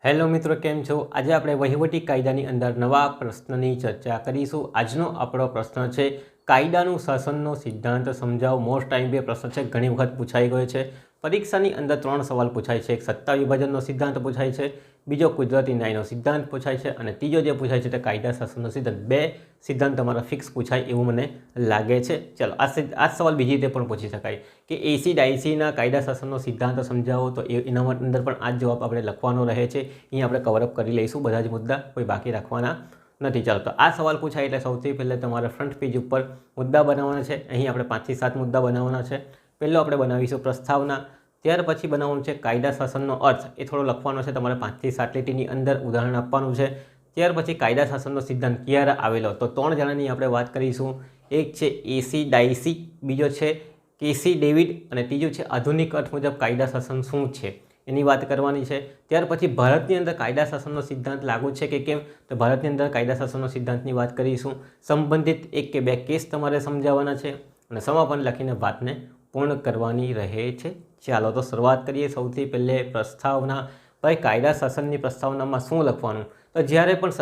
Hello મિત્રો, કેમ છો? આજે આપણે વહીવટી કાયદાની અંદર નવા પ્રશ્નની ચર્ચા કરીશું. આજનો આપણો પ્રશ્ન છે કાયદાનું શાસનનો સિદ્ધાંત સમજાવો. મોસ્ટ ટાઈમ પ્રશ્ન છે, ઘણી વખત પૂછાઈ ગયો છે. પરીક્ષાની અંદર 3 સવાલ પૂછાય છે. એક સત્તા વિભાજનનો સિદ્ધાંત પૂછાય છે, બીજો કુદરતી ન્યાયનો સિદ્ધાંત પૂછાય છે અને ત્રીજો જે પૂછાય છે તે કાયદા શાસનનો સિદ્ધાંત. 2 સિદ્ધાંત તમારા ફિક્સ પૂછાય એવું મને લાગે છે. ચલો, આ સવાલ બીજી રીતે પણ પૂછી શકાય કે એસી ડાયસીના કાયદા શાસનનો સિદ્ધાંત સમજાવો. તો એના અંદર પણ આ જવાબ આપણે લખવાનો રહે છે. અહીંયા આપણે કવરઅપ કરી લઈશું બધા જ મુદ્દા, કોઈ બાકી રાખવાના નથી. ચાલો, તો આ સવાલ પૂછાય એટલે સૌથી પહેલાં તમારે ફ્રન્ટ પેજ ઉપર મુદ્દા બનાવવાના છે. અહીં આપણે 5 થી 7 મુદ્દા બનાવવાના છે. પહેલો આપણે બનાવીશું પ્રસ્તાવના, ત્યાર પછી બનાવવાનું છે કાયદા શાસનનો અર્થ, એ થોડો લખવાનો છે તમારે 5 થી 7 લીટીની અંદર ઉદાહરણ આપવાનું છે. ત્યાર પછી કાયદા શાસનનો સિદ્ધાંત ક્યારે આવેલો, તો 3 જણાની આપણે વાત કરીશું. એક છે એસી ડાયસી, બીજો છે કેસી ડેવિડ અને ત્રીજો છે આધુનિક અર્થ મુજબ કાયદા શાસન શું છે એની વાત કરવાની છે. ત્યાર પછી ભારતની અંદર કાયદા શાસનનો સિદ્ધાંત લાગુ છે કે કેમ, તો ભારતની અંદર કાયદા શાસનનો સિદ્ધાંતની વાત કરીશું. સંબંધિત 1 કે 2 કેસ તમારે સમજાવવાના છે અને સમાપન લખીને વાતને પૂર્ણ કરવાની રહે છે. ચાલો, તો શરૂઆત કરીએ. સૌથી પહેલે પ્રસ્તાવના. ભાઈ, કાયદા શાસનની પ્રસ્તાવનામાં શું લખવાનું, તો જ્યારે પણ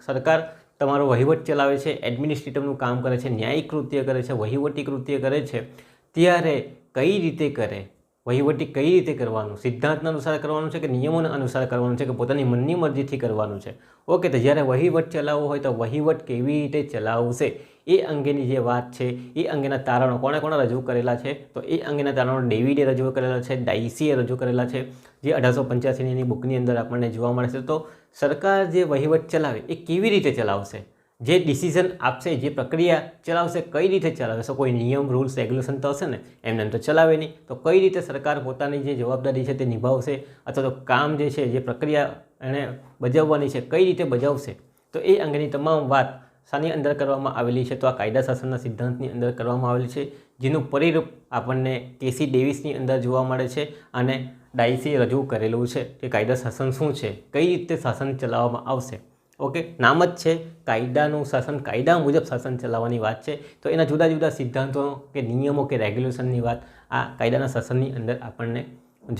સરકાર તમારો વહીવટ ચલાવે છે, એડમિનિસ્ટ્રેટિવનું કામ કરે છે, ન્યાયિક કૃત્ય કરે છે, વહીવટી કૃત્ય કરે છે, ત્યારે કઈ રીતે કરે, વહીવટી કઈ રીતે કરવાનું, સિદ્ધાંતના અનુસાર કરવાનું છે કે નિયમોના અનુસાર કરવાનું છે કે પોતાની મનની મરજીથી કરવાનું છે. ઓકે, તો જ્યારે વહીવટ ચલાવવો હોય તો વહીવટ કેવી રીતે ચલાવશે એ અંગેની જે વાત છે, એ અંગેના તારણો કોણે રજૂ કરેલા છે, તો એ અંગેના તારણો ડેવિડે રજૂ કરેલા છે, ડાયસીએ રજૂ કરેલા છે, જે 1885ની બુકની અંદર આપણને જોવા મળે છે. તો સરકાર જે વહીવટ ચલાવે એ કેવી રીતે ચલાવશે, જે ડિસિઝન આપશે, જે પ્રક્રિયા ચલાવશે, કઈ રીતે ચલાવશે, કોઈ નિયમ, રૂલ્સ, રેગ્યુલેશન તો હશે ને, એમને તો ચલાવે નહીં. તો કઈ રીતે સરકાર પોતાની જે જવાબદારી છે તે નિભાવશે, અથવા તો કામ જે છે, જે પ્રક્રિયા એણે બજાવવાની છે, કઈ રીતે બજાવશે, તો એ અંગેની તમામ વાત શાની અંદર કરવામાં આવેલી છે, તો આ કાયદા શાસનના સિદ્ધાંતની અંદર કરવામાં આવેલી છે, જેનું પરિરૂપ આપણને કેસી ડેવિસની અંદર જોવા મળે છે અને ડાયસીએ રજૂ કરેલું છે કે કાયદા શાસન શું છે, કઈ રીતે શાસન ચલાવવામાં આવશે. ઓકે, નામ જ છે કાયદાનું શાસન, કાયદા મુજબ શાસન ચલાવવાની વાત છે. તો એના જુદા જુદા સિદ્ધાંતો કે નિયમો કે રેગ્યુલેશનની વાત આ કાયદાના શાસનની અંદર આપણને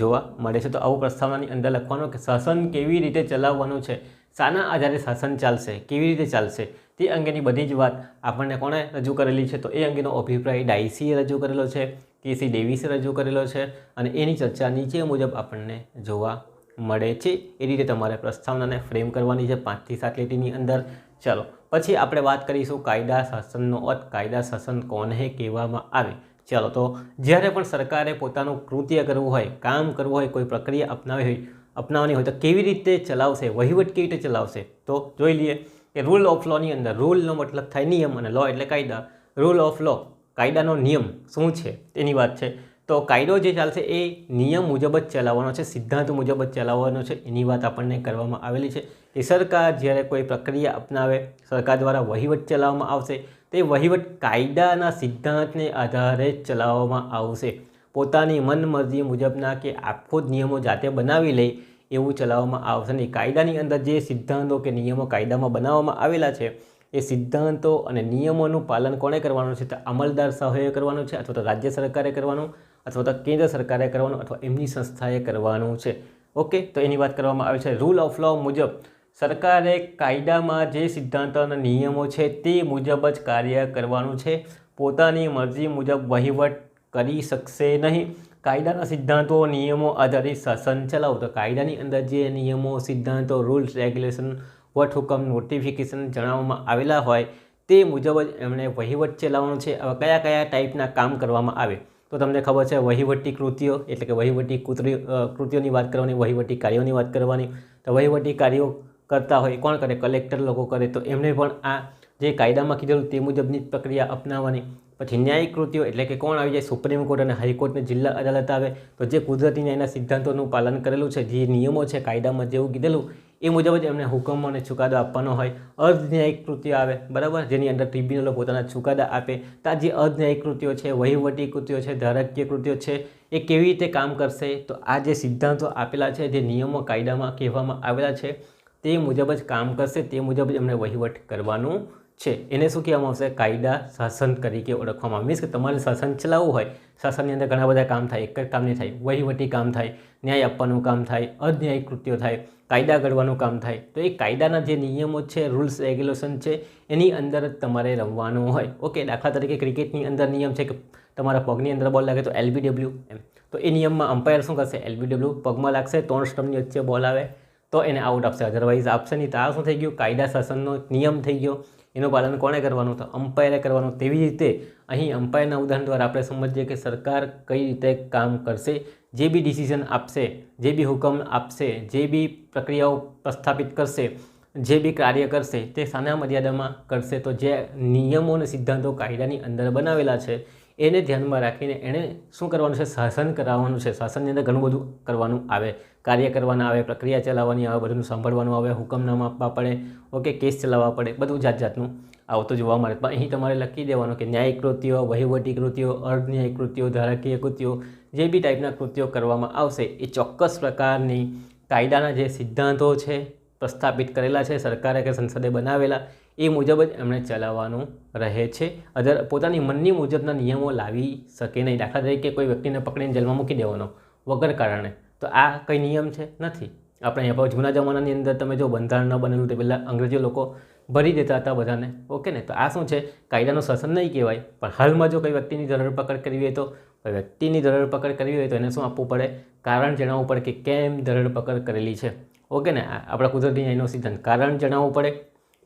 જોવા મળે છે. તો આવું પ્રસ્તાવનાની અંદર લખવાનું કે શાસન કેવી રીતે ચલાવવાનું છે, શાના આધારે શાસન ચાલશે, કેવી રીતે ચાલશે, તે અંગેની બધી જ વાત આપણને કોણે રજૂ કરેલી છે, તો એ અંગેનો અભિપ્રાય ડાયસીએ રજૂ કરેલો છે, કેસી ડેવિસે રજૂ કરેલો છે અને એની ચર્ચા નીચે મુજબ આપણને જોવા મળે છે. એ રીતે તમારે પ્રસ્તાવનાને ફ્રેમ કરવાની છે 5 થી 7 લીટીની અંદર. ચાલો, પછી આપણે વાત કરીશું કાયદા શાસનનો અર્થ, કાયદા શાસન કોને કહેવામાં આવે. ચાલો, તો જ્યારે પણ સરકારે પોતાનું કૃત્ય કરવું હોય, કામ કરવું હોય, કોઈ પ્રક્રિયા અપનાવવાની હોય તો કેવી રીતે ચલાવશે, વહીવટ કેવી રીતે ચલાવશે, તો જોઈ લઈએ કે રૂલ ઓફ લોની અંદર, રૂલનો મતલબ થાય નિયમ અને લો એટલે કાયદા. રૂલ ઓફ લો, કાયદાનો નિયમ શું છે તેની વાત છે. તો કાયદો જે ચાલશે એ નિયમ મુજબ જ ચલાવવાનો છે, સિદ્ધાંત મુજબ જ ચલાવવાનો છે, એની વાત આપણને કરવામાં આવેલી છે. કે સરકાર જ્યારે કોઈ પ્રક્રિયા અપનાવે, સરકાર દ્વારા વહીવટ ચલાવવામાં આવશે, તે વહીવટ કાયદાના સિદ્ધાંતને આધારે જ ચલાવવામાં આવશે. પોતાની મનમરજી મુજબના કે આખો જ નિયમો જાતે બનાવી લે એવું ચલાવવામાં આવશે નહીં. કાયદાની અંદર જે સિદ્ધાંતો કે નિયમો કાયદામાં બનાવવામાં આવેલા છે, એ સિદ્ધાંતો અને નિયમોનું પાલન કોણે કરવાનું છે, તો અમલદાર સાહેબે કરવાનું છે, અથવા તો રાજ્ય સરકારે કરવાનું, અથવા તો કેન્દ્ર સરકારે કરવાનું, અથવા એમની સંસ્થાએ કરવાનું છે. ઓકે, તો એની વાત કરવામાં આવે છે. રૂલ ઓફ લો મુજબ સરકારે કાયદામાં જે સિદ્ધાંતો અને નિયમો છે તે મુજબ જ કાર્ય કરવાનું છે. પોતાની મરજી મુજબ વહીવટ કરી શકશે નહીં. કાયદાના સિદ્ધાંતો, નિયમો આધારિત શાસન ચલાવો. તો કાયદાની અંદર જે નિયમો, સિદ્ધાંતો, રૂલ્સ, રેગ્યુલેશન, વટહુકમ, નોટિફિકેશન જણાવવામાં આવેલા હોય તે મુજબ જ એમણે વહીવટ ચલાવવાનું છે. હવે કયા કયા ટાઈપના કામ કરવામાં આવે, તો તમને ખબર છે વહીવટી કૃત્યો એટલે કે વહીવટી કૃત્યોની વાત કરવાની, વહીવટી કાર્યોની વાત કરવાની. તો વહીવટી કાર્યો કરતા હોય કોણ કરે, કલેક્ટર લોકો કરે. તો એમણે પણ આ જે કાયદામાં કીધેલું તે મુજબની જ પ્રક્રિયા અપનાવવાની. પછી ન્યાયિક કૃત્યો એટલે કે કોણ આવી જાય, સુપ્રીમ કોર્ટ અને હાઈકોર્ટને જિલ્લા અદાલત આવે. તો જે કુદરતી ન્યાયના સિદ્ધાંતોનું પાલન કરેલું છે, જે નિયમો છે કાયદામાં જેવું કીધેલું એ મુજબ જ એમને હુકમો અને ચુકાદો આપવાનો હોય. અર્ધન્યાયિક કૃત્યો આવે, બરાબર, જેની અંદર ટ્રિબ્યુનલો પોતાના ચુકાદા આપે. તો આ જે અર્ધન્યાયિક કૃત્યો છે, વહીવટી કૃત્યો છે, ધારાકીય કૃત્યો છે, એ કેવી રીતે કામ કરશે, તો આ જે સિદ્ધાંતો આપેલા છે, જે નિયમો કાયદામાં કહેવામાં આવેલા છે તે મુજબ જ કામ કરશે, તે મુજબ જ એમણે વહીવટ કરવાનું છે એને શું કહેવામાં આવશે? કાયદા શાસન તરીકે ઓળખવામાં આવે. મીન્સ કે તમારે શાસન ચલાવવું હોય, શાસનની અંદર ઘણા બધા કામ થાય, એક જ કામ નહીં થાય, વહીવટી કામ થાય, ન્યાય આપવાનું કામ થાય, અન્યાયિક કૃત્યો થાય, કાયદા ઘડવાનું કામ થાય. તો એ કાયદાના જે નિયમો છે, રૂલ્સ રેગ્યુલેશન છે, એની અંદર જ તમારે રમવાનું હોય. ઓકે, દાખલા તરીકે ક્રિકેટની અંદર નિયમ છે કે તમારા પગની અંદર બોલ લાગે તો LBW એમ. તો એ નિયમમાં અમ્પાયર શું કરશે? LBW પગમાં લાગશે, 3 સ્ટમ્પની વચ્ચે બોલ આવે તો એને આઉટ આપશે, અધરવાઇઝ આપશે નહીં. તો આ શું થઈ ગયું? કાયદા શાસનનો નિયમ થઈ ગયો. એનું પાલન કોણે કરવાનું? તો અમ્પાયરે કરવાનું. તેવી રીતે અહીં અમ્પાયરના ઉદાહરણ દ્વારા આપણે સમજીએ કે સરકાર કઈ રીતે કામ કરશે, જે બી ડિસિઝન આપશે, જે બી હુકમ આપશે, જે બી પ્રક્રિયાઓ પ્રસ્થાપિત કરશે, જે બી કાર્ય કરશે તે સાના મર્યાદામાં કરશે. તો જે નિયમો અને સિદ્ધાંતો કાયદાની અંદર બનાવેલા છે એને ધ્યાનમાં રાખીને એણે શું કરવાનું છે? શાસન કરાવવાનું છે. શાસનની અંદર ઘણું બધું કરવાનું આવે, કાર્ય કરવાના આવે, પ્રક્રિયા ચલાવવાની આવે, બધું સાંભળવાનું આવે, હુકમનામા આપવા પડે, ઓકે, કેસ ચલાવવા પડે, બધું જાતનું આવતું જોવા મળે. પણ અહીં તમારે લખી દેવાનું કે ન્યાયિક કૃત્યો, વહીવટી કૃત્યો, અર્ધન્યાયિક કૃત્યો, ધારાકીય કૃત્યો, જે બી ટાઈપના કૃત્યો કરવામાં આવશે એ ચોક્કસ પ્રકારની કાયદાના જે સિદ્ધાંતો છે પ્રસ્થાપિત કરેલા છે સરકારે કે સંસદે બનાવેલા એ મુજબ જ એમણે ચલાવવાનું રહે છે. પોતાની મનની મુજબના નિયમો લાવી શકે નહીં. દાખલા તરીકે કોઈ વ્યક્તિને પકડીને જેલમાં મૂકી દેવાનો વગર કારણે, તો આ કંઈ નિયમ છે? નથી. આપણે અહીંયા પર જૂના જમાનાની અંદર તમે જો બંધારણ ન બનેલું તે પહેલાં અંગ્રેજો લોકો ભરી દેતા હતા બધાને, ઓકે ને. તો આ શું છે? કાયદાનું શાસન નહીં કહેવાય. પણ હાલમાં જો કોઈ વ્યક્તિની ધરપકડ કરવી હોય તો વ્યક્તિની ધરપકડ કરવી હોય તો એને શું આપવું પડે? કારણ જણાવવું પડે કે કેમ ધરપકડ કરેલી છે, ઓકે ને. આપણા કુદરતી ન્યાયનો સિદ્ધાંત, કારણ જણાવવું પડે,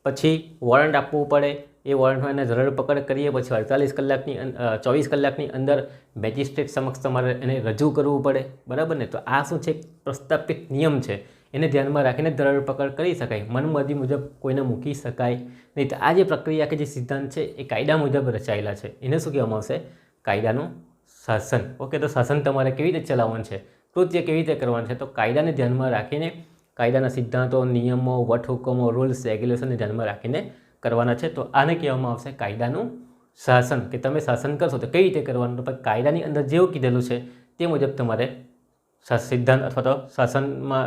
પછી વોરંટ આપવું પડે. એ વોરંટમાં એને ધરપકડ કરીએ પછી 24 કલાકની અંદર મેજિસ્ટ્રેટ સમક્ષ તમારે એને રજૂ કરવું પડે, બરાબર ને. તો આ શું છે? પ્રસ્થાપિત નિયમ છે, એને ધ્યાનમાં રાખીને ધરપકડ કરી શકાય. મનમરજી મુજબ કોઈને મૂકી શકાય નહીં. તો આ જે પ્રક્રિયા કે જે સિદ્ધાંત છે એ કાયદા મુજબ રચાયેલા છે. એને શું કહેવામાં આવશે? કાયદાનું શાસન. ઓકે, તો શાસન તમારે કેવી રીતે ચલાવવાનું છે, કૃત્ય કેવી રીતે કરવાનું છે? તો કાયદાને ધ્યાનમાં રાખીને, કાયદાના સિદ્ધાંતો, નિયમો, વટહુકમો, રૂલ્સ રેગ્યુલેશનને ધ્યાનમાં રાખીને કરવાના છે. તો આને કહેવામાં આવશે કાયદાનું શાસન. કે તમે શાસન કરશો તો કઈ રીતે કરવાનું? તો કાયદાની અંદર જેવું કીધેલું છે તે મુજબ તમારે સિદ્ધાંત અથવા તો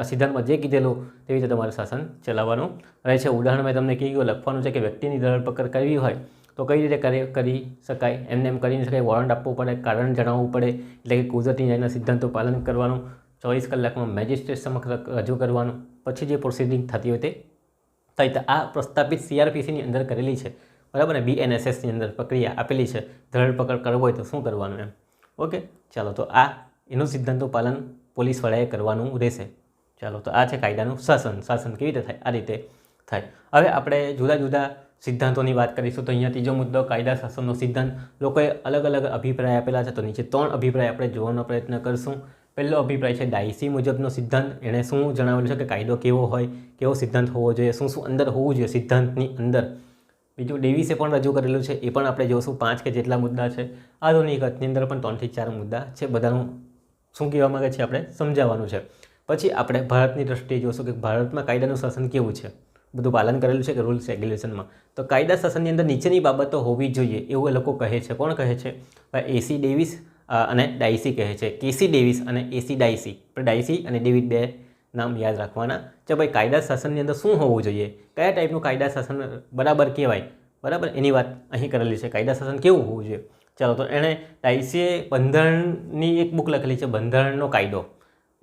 સિદ્ધાંતમાં જે કીધેલું તેવી રીતે તમારે શાસન ચલાવવાનું રહે છે. ઉદાહરણ મેં તમને કીધું, લખવાનું છે કે વ્યક્તિની ધરપકડ કરવી હોય તો કઈ રીતે કરી શકાય? એમ કરી ન શકાય. વોરંટ આપવું પડે, કારણ જણાવવું પડે, એટલે કે કુદરતી ન્યાયના સિદ્ધાંતો પાલન કરવાનું, 24 કલાકમાં મેજિસ્ટ્રેટ સમક્ષ રજૂ કરવાનું, પછી જે પ્રોસિડિંગ થતી હોય તે થઈ. આ પ્રસ્થાપિત CRPCની અંદર કરેલી છે, બરાબર ને. BNSSની અંદર પ્રક્રિયા આપેલી છે. ધરપકડ કરવો હોય તો શું કરવાનું એમ, ઓકે. ચાલો, તો આ એનું સિદ્ધાંતો પાલન પોલીસવાળાએ કરવાનું રહેશે. ચાલો, તો આ છે કાયદાનું શાસન. શાસન કેવી રીતે થાય? આ રીતે થાય. હવે આપણે જુદા જુદા સિદ્ધાંતોની વાત કરીશું. તો અહીંયા ત્રીજો મુદ્દો, કાયદા શાસનનો સિદ્ધાંત. લોકોએ અલગ અલગ અભિપ્રાય આપેલા છે. તો નીચે 3 અભિપ્રાય આપણે જોવાનો પ્રયત્ન કરશું. પહેલો અભિપ્રાય છે ડાયસી મુજબનો સિદ્ધાંત. એણે શું જણાવેલું છે કે કાયદો કેવો હોય, કેવો સિદ્ધાંત હોવો જોઈએ, શું શું અંદર હોવું જોઈએ સિદ્ધાંતની અંદર. બીજું ડેવિસે પણ રજૂ કરેલું છે, એ પણ આપણે જોઈશું. 5 કે જેટલા મુદ્દા છે. આધુનિક અર્થની અંદર પણ 3 થી 4 મુદ્દા છે. બધાનું શું કહેવા માગે છે આપણે સમજાવવાનું છે. પછી આપણે ભારતની દ્રષ્ટિએ જોઈશું કે ભારતમાં કાયદાનું શાસન કેવું છે, બધું પાલન કરેલું છે કે રૂલ્સ રેગ્યુલેશનમાં. તો કાયદા શાસનની અંદર નીચેની બાબતો હોવી જોઈએ એવું એ લોકો કહે છે. કોણ કહે છે? AC ડેવિસ અને ડાયસી કહે છે. KC ડેવિસ અને AC ડાયસી. ડાયસી અને ડેવિડ બે નામ યાદ રાખવાના છે. ભાઈ, કાયદા શાસનની અંદર શું હોવું જોઈએ, કયા ટાઈપનું કાયદા શાસન બરાબર કહેવાય, બરાબર, એની વાત અહીં કરેલી છે. કાયદા શાસન કેવું હોવું જોઈએ. ચાલો, તો એણે ડાયસીએ બંધારણની એક બુક લખેલી છે, બંધારણનો કાયદો.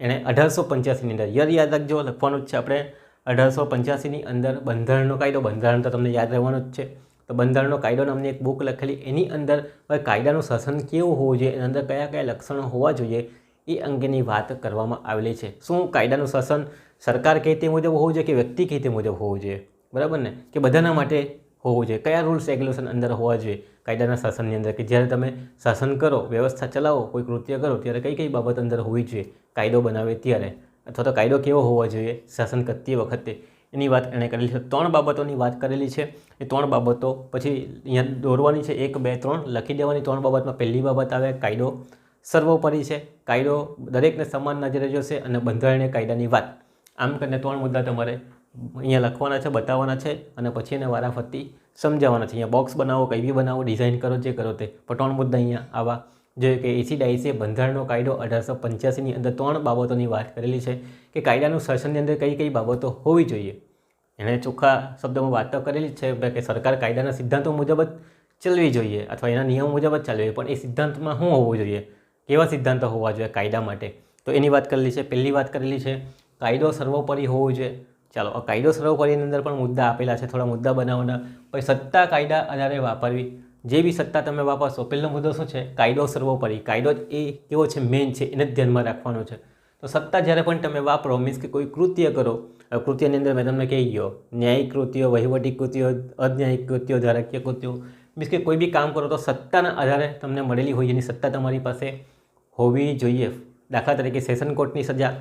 એણે 1885ની અંદર, યાદ રાખજો, લખવાનું જ છે આપણે. 1885ની અંદર બંધારણનો કાયદો. બંધારણ તો તમને યાદ રહેવાનું જ છે. તો બંધારણનો કાયદો નામની એક બુક લખેલી. એની અંદર કાયદાનું શાસન કેવું હોવું જોઈએ, એની અંદર કયા કયા લક્ષણો હોવા જોઈએ એ અંગેની વાત કરવામાં આવેલી છે. શું કાયદાનું શાસન સરકાર કહે તે મુજબ હોવું જોઈએ કે વ્યક્તિ કહે તે મુજબ હોવું જોઈએ, બરાબર ને, કે બધાના માટે હોવું જોઈએ? કયા રૂલ્સ રેગ્યુલેશન અંદર હોવા જોઈએ કાયદાના શાસનની અંદર, કે જ્યારે તમે શાસન કરો, વ્યવસ્થા ચલાવો, કોઈ કૃત્ય કરો ત્યારે કઈ કઈ બાબત અંદર હોવી જોઈએ કાયદો બનાવે ત્યારે, અથવા તો કાયદો કેવો હોવો જોઈએ શાસન કરતી વખતે, એની વાત એણે કરેલી છે. 3 બાબતોની વાત કરેલી છે. એ 3 બાબતો પછી અહીંયા દોરવાની છે, 1, 2, 3 લખી દેવાની. 3 બાબતમાં પહેલી બાબત આવે કાયદો સર્વોપરી છે. કાયદો દરેકને સમાન નજરે જોશે અને બંધારણીય કાયદાની વાત. આમ કરીને 3 મુદ્દા તમારે અહીંયા લખવાના છે, બતાવવાના છે અને પછી એને વારાફરતી સમજાવવાના છે. અહીંયા બોક્સ બનાવો, કંઈ બી બનાવો, ડિઝાઇન કરો, જે કરો તે. પણ 3 મુદ્દા અહીંયા આવા જોઈએ કે AC ડાયસીએ બંધારણનો કાયદો 1885ની અંદર 3 બાબતોની વાત કરેલી છે કે કાયદાનું શાસનની અંદર કઈ કઈ બાબતો હોવી જોઈએ. એણે ચોખ્ખા શબ્દોમાં વાત તો કરેલી જ છે કે સરકાર કાયદાના સિદ્ધાંતો મુજબ જ ચલવી જોઈએ અથવા એના નિયમ મુજબ જ ચાલવી, પણ એ સિદ્ધાંતમાં શું હોવું જોઈએ, કેવા સિદ્ધાંતો હોવા જોઈએ કાયદા માટે, તો એની વાત કરેલી છે. પહેલી વાત કરેલી છે કાયદો સર્વોપરી હોવો જોઈએ. ચાલો, આ કાયદો સર્વોપરીની અંદર પણ મુદ્દા આપેલા છે, થોડા મુદ્દા બનાવવાના. પછી સત્તા કાયદા આધારે વાપરવી, જે બી સત્તા તમે વાપરશો, પહેલો મુદ્દો શું છે, કાયદો સર્વોપરી. કાયદો જ એ કેવો છે, મેઇન છે, એને જ ધ્યાનમાં રાખવાનો છે. તો સત્તા જ્યારે પણ તમે વાપરો, મીન્સ કે કોઈ કૃત્ય કરો, કૃત્યની અંદર મેં તમને કહી ગયો, ન્યાયિક કૃત્યો, વહીવટી કૃત્યો, અન્યાયિક કૃત્યો, ધારાકીય કૃત્યો, મીન્સ કે કોઈ બી કામ કરો તો સત્તાના આધારે તમને મળેલી હોય એની સત્તા તમારી પાસે હોવી જોઈએ. દાખલા તરીકે સેશન કોર્ટની સજા,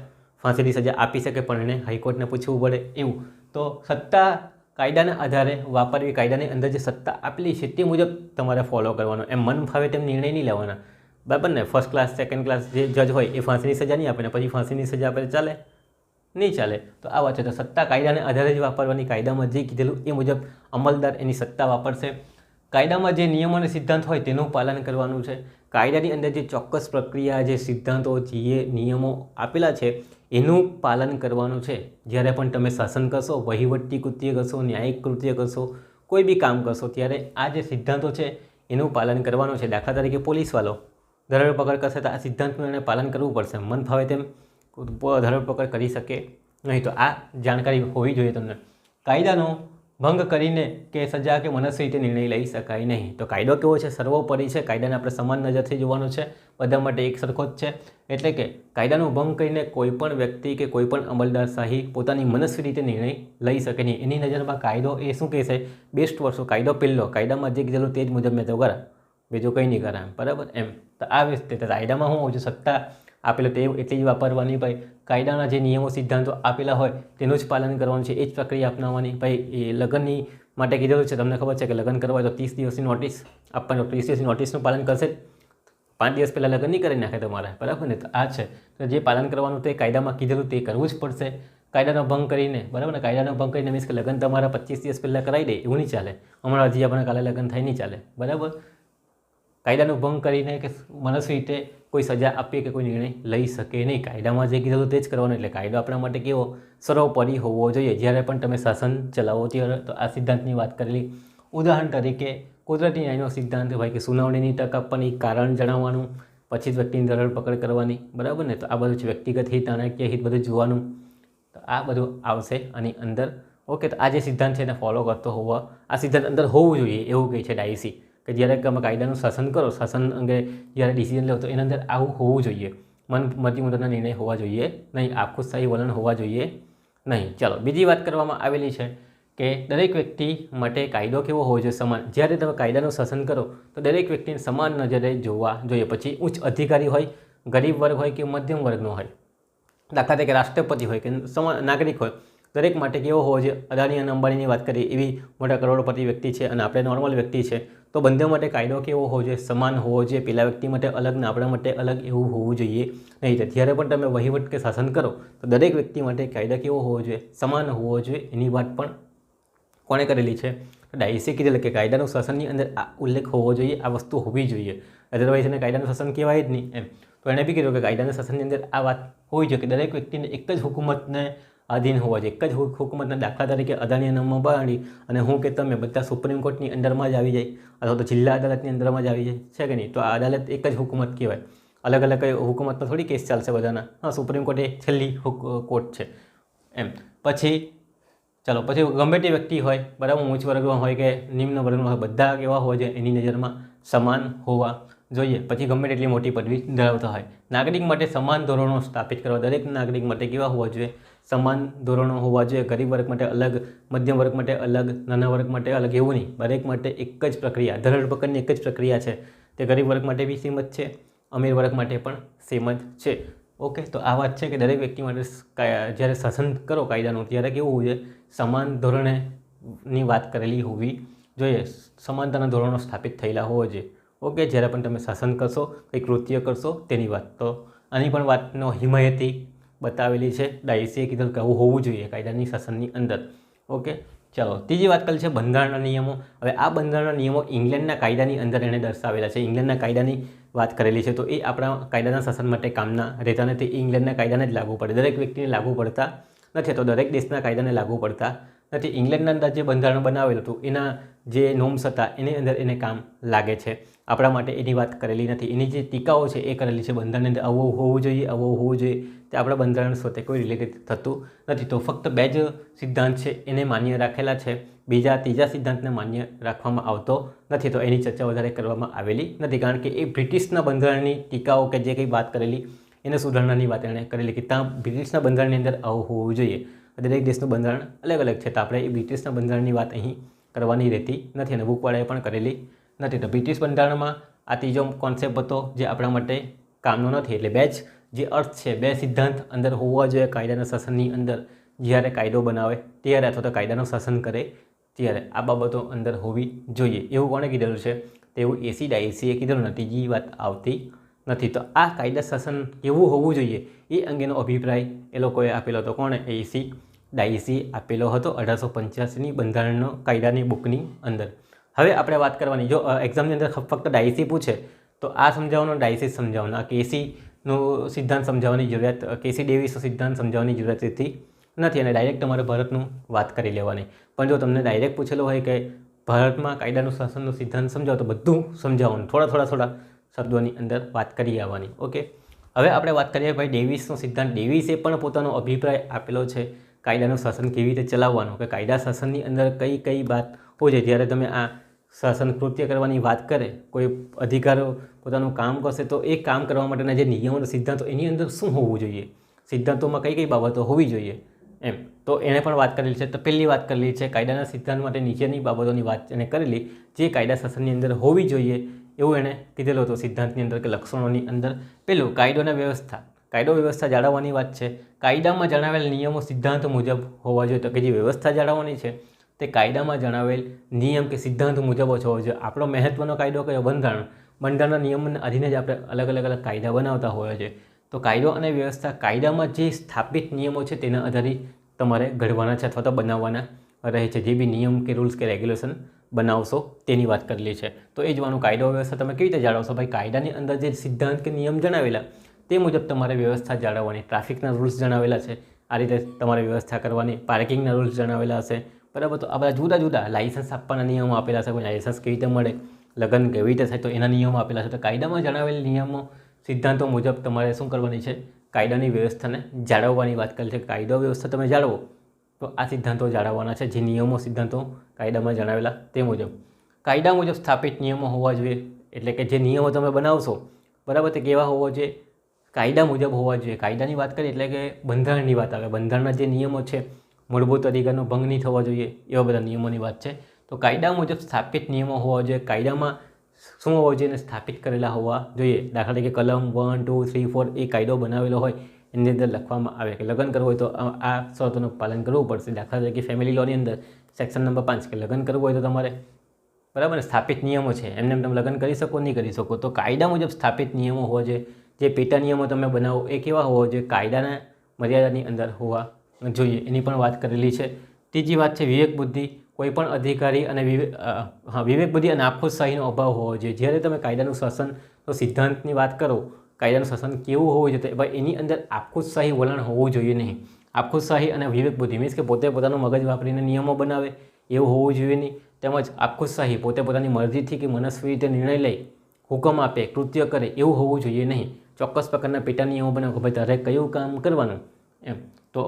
ફાંસીની સજા આપી શકે, પણ એને હાઈકોર્ટને પૂછવું પડે એવું. તો સત્તા કાયદાના આધારે વાપરવી, કાયદાની અંદર જે સત્તા આપેલી છે તે મુજબ તમારે ફોલો કરવાનો. એમ મન ફાવે તેમ નિર્ણય નહીં લેવાના, બરાબર ને. ફર્સ્ટ ક્લાસ, સેકન્ડ ક્લાસ જે જજ હોય એ ફાંસીની સજા નહીં આપે ને પછી ફાંસીની સજા આપે, ચાલે? નહીં ચાલે. તો આ વાત છે. તો સત્તા કાયદાને આધારે જ વાપરવાની, કાયદામાં જે કીધેલું એ મુજબ અમલદાર એની સત્તા વાપરશે. કાયદામાં જે નિયમો અને સિદ્ધાંત હોય તેનું પાલન કરવાનું છે. કાયદાની અંદર જે ચોક્કસ પ્રક્રિયા, જે સિદ્ધાંતો, જે નિયમો આપેલા છે એનું પાલન કરવાનું છે. જ્યારે પણ તમે શાસન કરશો, વહીવટી કૃત્ય કરશો, ન્યાયિક કૃત્ય કરશો, કોઈ બી કામ કરશો, ત્યારે આ જે સિદ્ધાંતો છે એનું પાલન કરવાનું છે. દાખલા તરીકે પોલીસવાળો ધરપકડ કરશે તો આ સિદ્ધાંતનું એને પાલન કરવું પડશે. મન ફાવે તેમ ધરપકડ કરી શકે નહીં. તો આ જાણકારી હોવી જોઈએ તમને. કાયદાનો ભંગ કરીને કે સજા કે મનસ્વી રીતે નિર્ણય લઈ શકાય નહીં. તો કાયદો કેવો છે, સર્વોપરી છે. કાયદાને આપણે સમાન નજરથી જોવાનો છે, બધા માટે એક સરખો જ છે. એટલે કે કાયદાનો ભંગ કરીને કોઈ પણ વ્યક્તિ કે કોઈ પણ અમલદારશાહી પોતાની મનસ્વી રીતે નિર્ણય લઈ શકે નહીં. એની નજરમાં કાયદો એ શું કહેશે, બેસ્ટ વસ્તુ, કાયદો પહેલો, કાયદામાં જે કીધેલું તે જ મુજબ મેં તો કરા, બીજું કંઈ નહીં કરા, બરાબર એમ. તો આ રીતે કાયદામાં શું હોય છે, સત્તા આપેલો તે એટલી જ વાપરવાની. ભાઈ કાયદાના જે નિયમો સિદ્ધાંતો આપેલા હોય તેનું જ પાલન કરવાનું છે, એ જ પ્રક્રિયા અપનાવવાની. ભાઈ એ લગ્નની માટે કીધેલું છે, તમને ખબર છે કે લગ્ન કરવા હોય તો 30 દિવસની નોટિસ આપવાની. 30 દિવસની નોટિસનું પાલન કરશે, 5 દિવસ પહેલાં લગ્ન નહીં કરી નાખે તમારે, બરાબર ને. તો આ છે, તો જે પાલન કરવાનું તે કાયદામાં કીધેલું તે કરવું જ પડશે. કાયદાનો ભંગ કરીને, બરાબર ને, કાયદાનો ભંગ કરીને મીન્સ કે લગ્ન તમારા 25 દિવસ પહેલાં કરાવી દે એવું નહીં ચાલે. હમણાં હજી આપણે કાલે લગ્ન થાય નહીં ચાલે, બરાબર. કાયદાનો ભંગ કરીને કે મનસ્વી રીતે કોઈ સજા આપી કે કોઈ નિર્ણય લઈ શકે નહીં. કાયદામાં જે કીધું તે જ કરવાનું. એટલે કાયદો આપણા માટે કેવો, સર્વોપરી હોવો જોઈએ જ્યારે પણ તમે શાસન ચલાવો ત્યારે. તો આ સિદ્ધાંતની વાત કરેલી. ઉદાહરણ તરીકે કુદરતી ન્યાયનો સિદ્ધાંત, ભાઈ કે સુનાવણીની તક આપવાની, કારણ જણાવવાનું, પછી જ વ્યક્તિની ધરપકડ કરવાની, બરાબર ને. તો આ બધું જ વ્યક્તિગત હિત, નાણાકીય હિત બધું જોવાનું. તો આ બધું આવશે આની અંદર. ઓકે, તો આ જે સિદ્ધાંત છે એને ફોલો કરતો હોવા, આ સિદ્ધાંત અંદર હોવું જોઈએ એવું કહે છે ડાયસી, કે જ્યારે તમે કાયદાનું શાસન કરો, શાસન અંગે જ્યારે ડિસિઝન લો તો એના અંદર આવું હોવું જોઈએ. મનમતી મુદ્દાના નિર્ણય હોવા જોઈએ નહીં, આખુશાહી વલણ હોવા જોઈએ નહીં. ચાલો, બીજી વાત કરવામાં આવેલી છે કે દરેક વ્યક્તિ માટે કાયદો કેવો હોવો જોઈએ, સમાન. જ્યારે તમે કાયદાનું શાસન કરો તો દરેક વ્યક્તિને સમાન નજરે જોવા જોઈએ. પછી ઉચ્ચ અધિકારી હોય, ગરીબ વર્ગ હોય કે મધ્યમ વર્ગનો હોય, દાખલા તરીકે રાષ્ટ્રપતિ હોય કે સમાન નાગરિક હોય, દરેક માટે કેવો હોવો જોઈએ. અદાણી અને અંબાણીની વાત કરીએ, એવી મોટા કરોડપતિ વ્યક્તિ છે અને આપણે નોર્મલ વ્યક્તિ છે, તો બંને માટે કાયદો કેવો હોવો જોઈએ, સમાન હોવો જોઈએ. પેલા વ્યક્તિ માટે અલગ ને આપણા માટે અલગ એવું હોવું જોઈએ નહીં. જ્યારે પણ તમે વહીવટ કે શાસન કરો તો દરેક વ્યક્તિ માટે કાયદો કેવો હોવો જોઈએ, સમાન હોવો જોઈએ. એની વાત પણ કોણે કરેલી છે, ડાયસે કીધેલું કે કાયદાનું શાસનની અંદર આ ઉલ્લેખ હોવો જોઈએ, આ વસ્તુ હોવી જોઈએ, અધરવાઇઝ એને કાયદાનું શાસન કહેવાય જ નહીં એમ. તો એણે બી કીધું કે કાયદાના શાસનની અંદર આ વાત હોવી જોઈએ કે દરેક વ્યક્તિને એક જ હુકુમતને આધીન હોવા જોઈએ. એક જ હુકુમતના, દાખલા તરીકે અદાણી અને અંબાણી અને હું કે તમે બધા સુપ્રીમ કોર્ટની અંદરમાં જ આવી જાય, અથવા તો જિલ્લા અદાલતની અંદરમાં જ આવી જાય, છે કે નહીં. તો આ અદાલત એક જ હુકુમત કહેવાય. અલગ અલગ કઈ હુકુમતમાં થોડી કેસ ચાલશે બધાના. હા, સુપ્રીમ કોર્ટ એ છેલ્લી કોર્ટ છે એમ. પછી ચાલો, પછી ગમે તે વ્યક્તિ હોય, બરાબર, ઉચ્ચ વર્ગમાં હોય કે નિમ્ન વર્ગમાં હોય, બધા કેવા હોવા જોઈએ, એની નજરમાં સમાન હોવા જોઈએ. પછી ગમે તેટલી મોટી પદવી ધરાવતા હોય, નાગરિક માટે સમાન ધોરણો સ્થાપિત કરવા. દરેક નાગરિક માટે કેવા હોવા જોઈએ, સમાન ધોરણો હોવા જોઈએ. ગરીબ વર્ગ માટે અલગ, મધ્યમ વર્ગ માટે અલગ, નાના વર્ગ માટે અલગ એવું નહીં. દરેક માટે એક જ પ્રક્રિયા, ધરપકડની એક જ પ્રક્રિયા છે. તે ગરીબ વર્ગ માટે બી સેમ જ છે, અમીર વર્ગ માટે પણ સેમ જ છે. ઓકે, તો આ વાત છે કે દરેક વ્યક્તિ માટે જ્યારે શાસન કરો કાયદાનું ત્યારે કેવું હોવું જોઈએ, સમાન ધોરણેની વાત કરેલી હોવી જોઈએ. સમાનતાના ધોરણો સ્થાપિત થયેલા હોવા જોઈએ. ઓકે, જ્યારે પણ તમે શાસન કરશો, કંઈ કૃત્ય કરશો તેની વાત. તો આની પણ વાતનો હિમાયતી બતાવેલી છે. ડાયસીએ કીધું કે આવું હોવું જોઈએ કાયદાની શાસનની અંદર. ઓકે, ચાલો, ત્રીજી વાત કરી છે બંધારણના નિયમો. હવે આ બંધારણના નિયમો ઇંગ્લેન્ડના કાયદાની અંદર એણે દર્શાવેલા છે. ઇંગ્લેન્ડના કાયદાની વાત કરેલી છે. તો એ આપણા કાયદાના શાસન માટે કામના રહેતા નથી. ઇંગ્લેન્ડના કાયદાને જ લાગુ પડે, દરેક વ્યક્તિને લાગુ પડતા નથી. તો દરેક દેશના કાયદાને લાગુ પડતા નથી. ઇંગ્લેન્ડના અંદર જે બંધારણ બનાવેલું હતું એના જે નોર્મ્સ હતા એની અંદર એને કામ લાગે છે. આપણા માટે એની વાત કરેલી નથી. એની જે ટીકાઓ છે એ કરેલી છે બંધારણની અંદર. આવું હોવું જોઈએ, આવું હોવું જોઈએ, તે આપણા બંધારણ સાથે કોઈ રિલેટેડ થતું નથી. તો ફક્ત 2 જ સિદ્ધાંત છે એને માન્ય રાખેલા છે, ત્રીજા સિદ્ધાંતને માન્ય રાખવામાં આવતો નથી. તો એની ચર્ચા વધારે કરવામાં આવેલી નથી, કારણ કે એ બ્રિટિશના બંધારણની ટીકાઓ કે જે કંઈ વાત કરેલી એને સુધારણાની વાત એણે કરેલી કે ત્યાં બ્રિટિશના બંધારણની અંદર આવું હોવું જોઈએ. દરેક દેશનું બંધારણ અલગ અલગ છે, તો આપણે એ બ્રિટિશના બંધારણની વાત અહીં કરવાની રહેતી નથી અને બુકવાળાએ પણ કરેલી નથી. તો બ્રિટિશ બંધારણમાં આ ત્રીજો કોન્સેપ્ટ હતો જે આપણા માટે કામનો નથી. એટલે 2 જ જે અર્થ છે, 2 સિદ્ધાંત અંદર હોવા જોઈએ કાયદાના શાસનની અંદર. જ્યારે કાયદો બનાવે ત્યારે અથવા તો કાયદાનું શાસન કરે ત્યારે આ બાબતો અંદર હોવી જોઈએ. એવું કોણે કીધેલું છે? તેવું એસી ડાયસીએ કીધેલું નથી. બીજી વાત આવતી નથી. તો આ કાયદા શાસન કેવું હોવું જોઈએ એ અંગેનો અભિપ્રાય એ લોકોએ આપેલો હતો. કોણે? એસી ડાયસી આપેલો હતો 1885ની બંધારણનો કાયદાની બુકની અંદર. હવે આપણે વાત કરવાની, જો એક્ઝામની અંદર ફક્ત ડાયસી પૂછે તો આ સમજાવવાનો, ડાયસી સમજાવવાનો, આ કેસીનો સિદ્ધાંત સમજાવવાની જરૂરિયાત, કેસી ડેવિસનો સિદ્ધાંત સમજાવવાની જરૂરિયાત રહેતી નથી અને ડાયરેક્ટ તમારે ભારતનું વાત કરી લેવાની. પણ જો તમને ડાયરેક્ટ પૂછેલો હોય કે ભારતમાં કાયદાનું શાસનનો સિદ્ધાંત સમજાવો તો બધું સમજાવવાનું, થોડા શબ્દોની અંદર વાત કરી આવવાની. ઓકે, હવે આપણે વાત કરીએ ભાઈ ડેવિસનો સિદ્ધાંત. ડેવિસે પણ પોતાનો અભિપ્રાય આપેલો છે કાયદાનું શાસન કેવી રીતે ચલાવવાનું, કે કાયદા શાસનની અંદર કઈ વાત હોય છે. જ્યારે તમે આ શાસન કૃત્ય કરવાની વાત કરે, કોઈ અધિકારો પોતાનું કામ કરશે તો એ કામ કરવા માટેના જે નિયમો અને સિદ્ધાંતો એની અંદર શું હોવું જોઈએ, સિદ્ધાંતોમાં કઈ બાબતો હોવી જોઈએ એમ, તો એણે પણ વાત કરેલી છે. તો પહેલી વાત કરેલી છે કાયદાના સિદ્ધાંત માટે નીચેની બાબતોની વાત એણે કરેલી જે કાયદા શાસનની અંદર હોવી જોઈએ એવું એણે કીધેલું હતું સિદ્ધાંતની અંદર કે લક્ષણોની અંદર. પહેલું, કાયદો અને વ્યવસ્થા. કાયદો વ્યવસ્થા જાળવવાની વાત છે. કાયદામાં જણાવેલ નિયમો સિદ્ધાંત મુજબ હોવા જોઈએ. તો કે જે વ્યવસ્થા જાળવવાની છે તે કાયદામાં જણાવેલ નિયમ કે સિદ્ધાંત મુજબ જ હોવો જોઈએ. આપણો મહત્વનો કાયદો કયો? બંધારણ. બંધારણના નિયમોને અધીને જ આપણે અલગ કાયદા બનાવતા હોઈએ છીએ. તો કાયદો અને વ્યવસ્થા કાયદામાં જે સ્થાપિત નિયમો છે તેના આધારિત તમારે ઘડવાના છે અથવા તો બનાવવાના રહે છે. જે બી નિયમ કે રૂલ્સ કે રેગ્યુલેશન બનાવશો તેની વાત કરેલી છે. તો એ જોવાનું કાયદો વ્યવસ્થા તમે કેવી રીતે જાળવશો? ભાઈ કાયદાની અંદર જે સિદ્ધાંત કે નિયમ જણાવેલા તે મુજબ તમારે વ્યવસ્થા જાળવવાની. ટ્રાફિકના રૂલ્સ જણાવેલા છે, આ રીતે તમારે વ્યવસ્થા કરવાની. પાર્કિંગના રૂલ્સ જણાવેલા હશે, બરાબર. તો આ બધા જુદા લાઇસન્સ આપવાના નિયમો આપેલા છે. કોઈ લાઇસન્સ કેવી રીતે મળે, લગ્ન કેવી રીતે થાય, તો એના નિયમો આપેલા છે. તો કાયદામાં જણાવેલ નિયમો સિદ્ધાંતો મુજબ તમારે શું કરવાની છે? કાયદાની વ્યવસ્થાને જાળવવાની વાત કરેલી છે. કાયદો વ્યવસ્થા તમે જાળવો તો આ સિદ્ધાંતો જાળવવાના છે, જે નિયમો સિદ્ધાંતો કાયદામાં જણાવેલા તે મુજબ. કાયદા મુજબ સ્થાપિત નિયમો હોવા જોઈએ. એટલે કે જે નિયમો તમે બનાવશો, બરાબર, તે કેવા હોવા જોઈએ? કાયદા મુજબ હોવા જોઈએ. કાયદાની વાત કરીએ એટલે કે બંધારણની વાત આવે. બંધારણના જે નિયમો છે, મૂળભૂત અધિકારનો ભંગ નહીં થવો જોઈએ, એવા બધા નિયમોની વાત છે. તો કાયદા મુજબ સ્થાપિત નિયમો હોવા જોઈએ. કાયદામાં શું હોવો જોઈએ? એને સ્થાપિત કરેલા હોવા જોઈએ. દાખલા તરીકે કલમ 1, 2, 3, 4 એ કાયદો બનાવેલો હોય એની અંદર લખવામાં આવે કે લગ્ન કરવું હોય તો આ શરતોનું પાલન કરવું પડશે. દાખલા તરીકે ફેમિલી લોની અંદર સેક્શન નંબર 5 કે લગ્ન કરવું હોય તો તમારે, બરાબર, સ્થાપિત નિયમો છે, એમને તમે લગ્ન કરી શકો, નહીં કરી શકો. તો કાયદા મુજબ સ્થાપિત નિયમો હોવા જોઈએ. જે પેટા નિયમો તમે બનાવો એ કેવા હોવા જોઈએ? કાયદાના મર્યાદાની અંદર હોવા જોઈએ. એની પણ વાત કરેલી છે. ત્રીજી વાત છે વિવેક બુદ્ધિ. કોઈ પણ અધિકારી અને વિવેક બુદ્ધિ અને આપખુદશાહીનો અભાવ હોવો જોઈએ. જ્યારે તમે કાયદાનું શાસન તો સિદ્ધાંતની વાત કરો, કાયદાનું શાસન કેવું હોવું જોઈએ? તો ભાઈ એની અંદર આપખુદશાહી વલણ હોવું જોઈએ નહીં. આપખુદશાહી અને વિવેક બુદ્ધિ મીન્સ કે પોતે પોતાનું મગજ વાપરીને નિયમો બનાવે એવું હોવું જોઈએ નહીં. તેમજ આપખુદશાહી પોતે પોતાની મરજીથી કે મનસ્વી રીતે નિર્ણય લઈ, હુકમ આપે, કૃત્ય કરે એવું હોવું જોઈએ નહીં. ચોક્કસ પ્રકારના પેટા નિયમો બનાવો કે ભાઈ તારે કયું કામ કરવાનું એમ. તો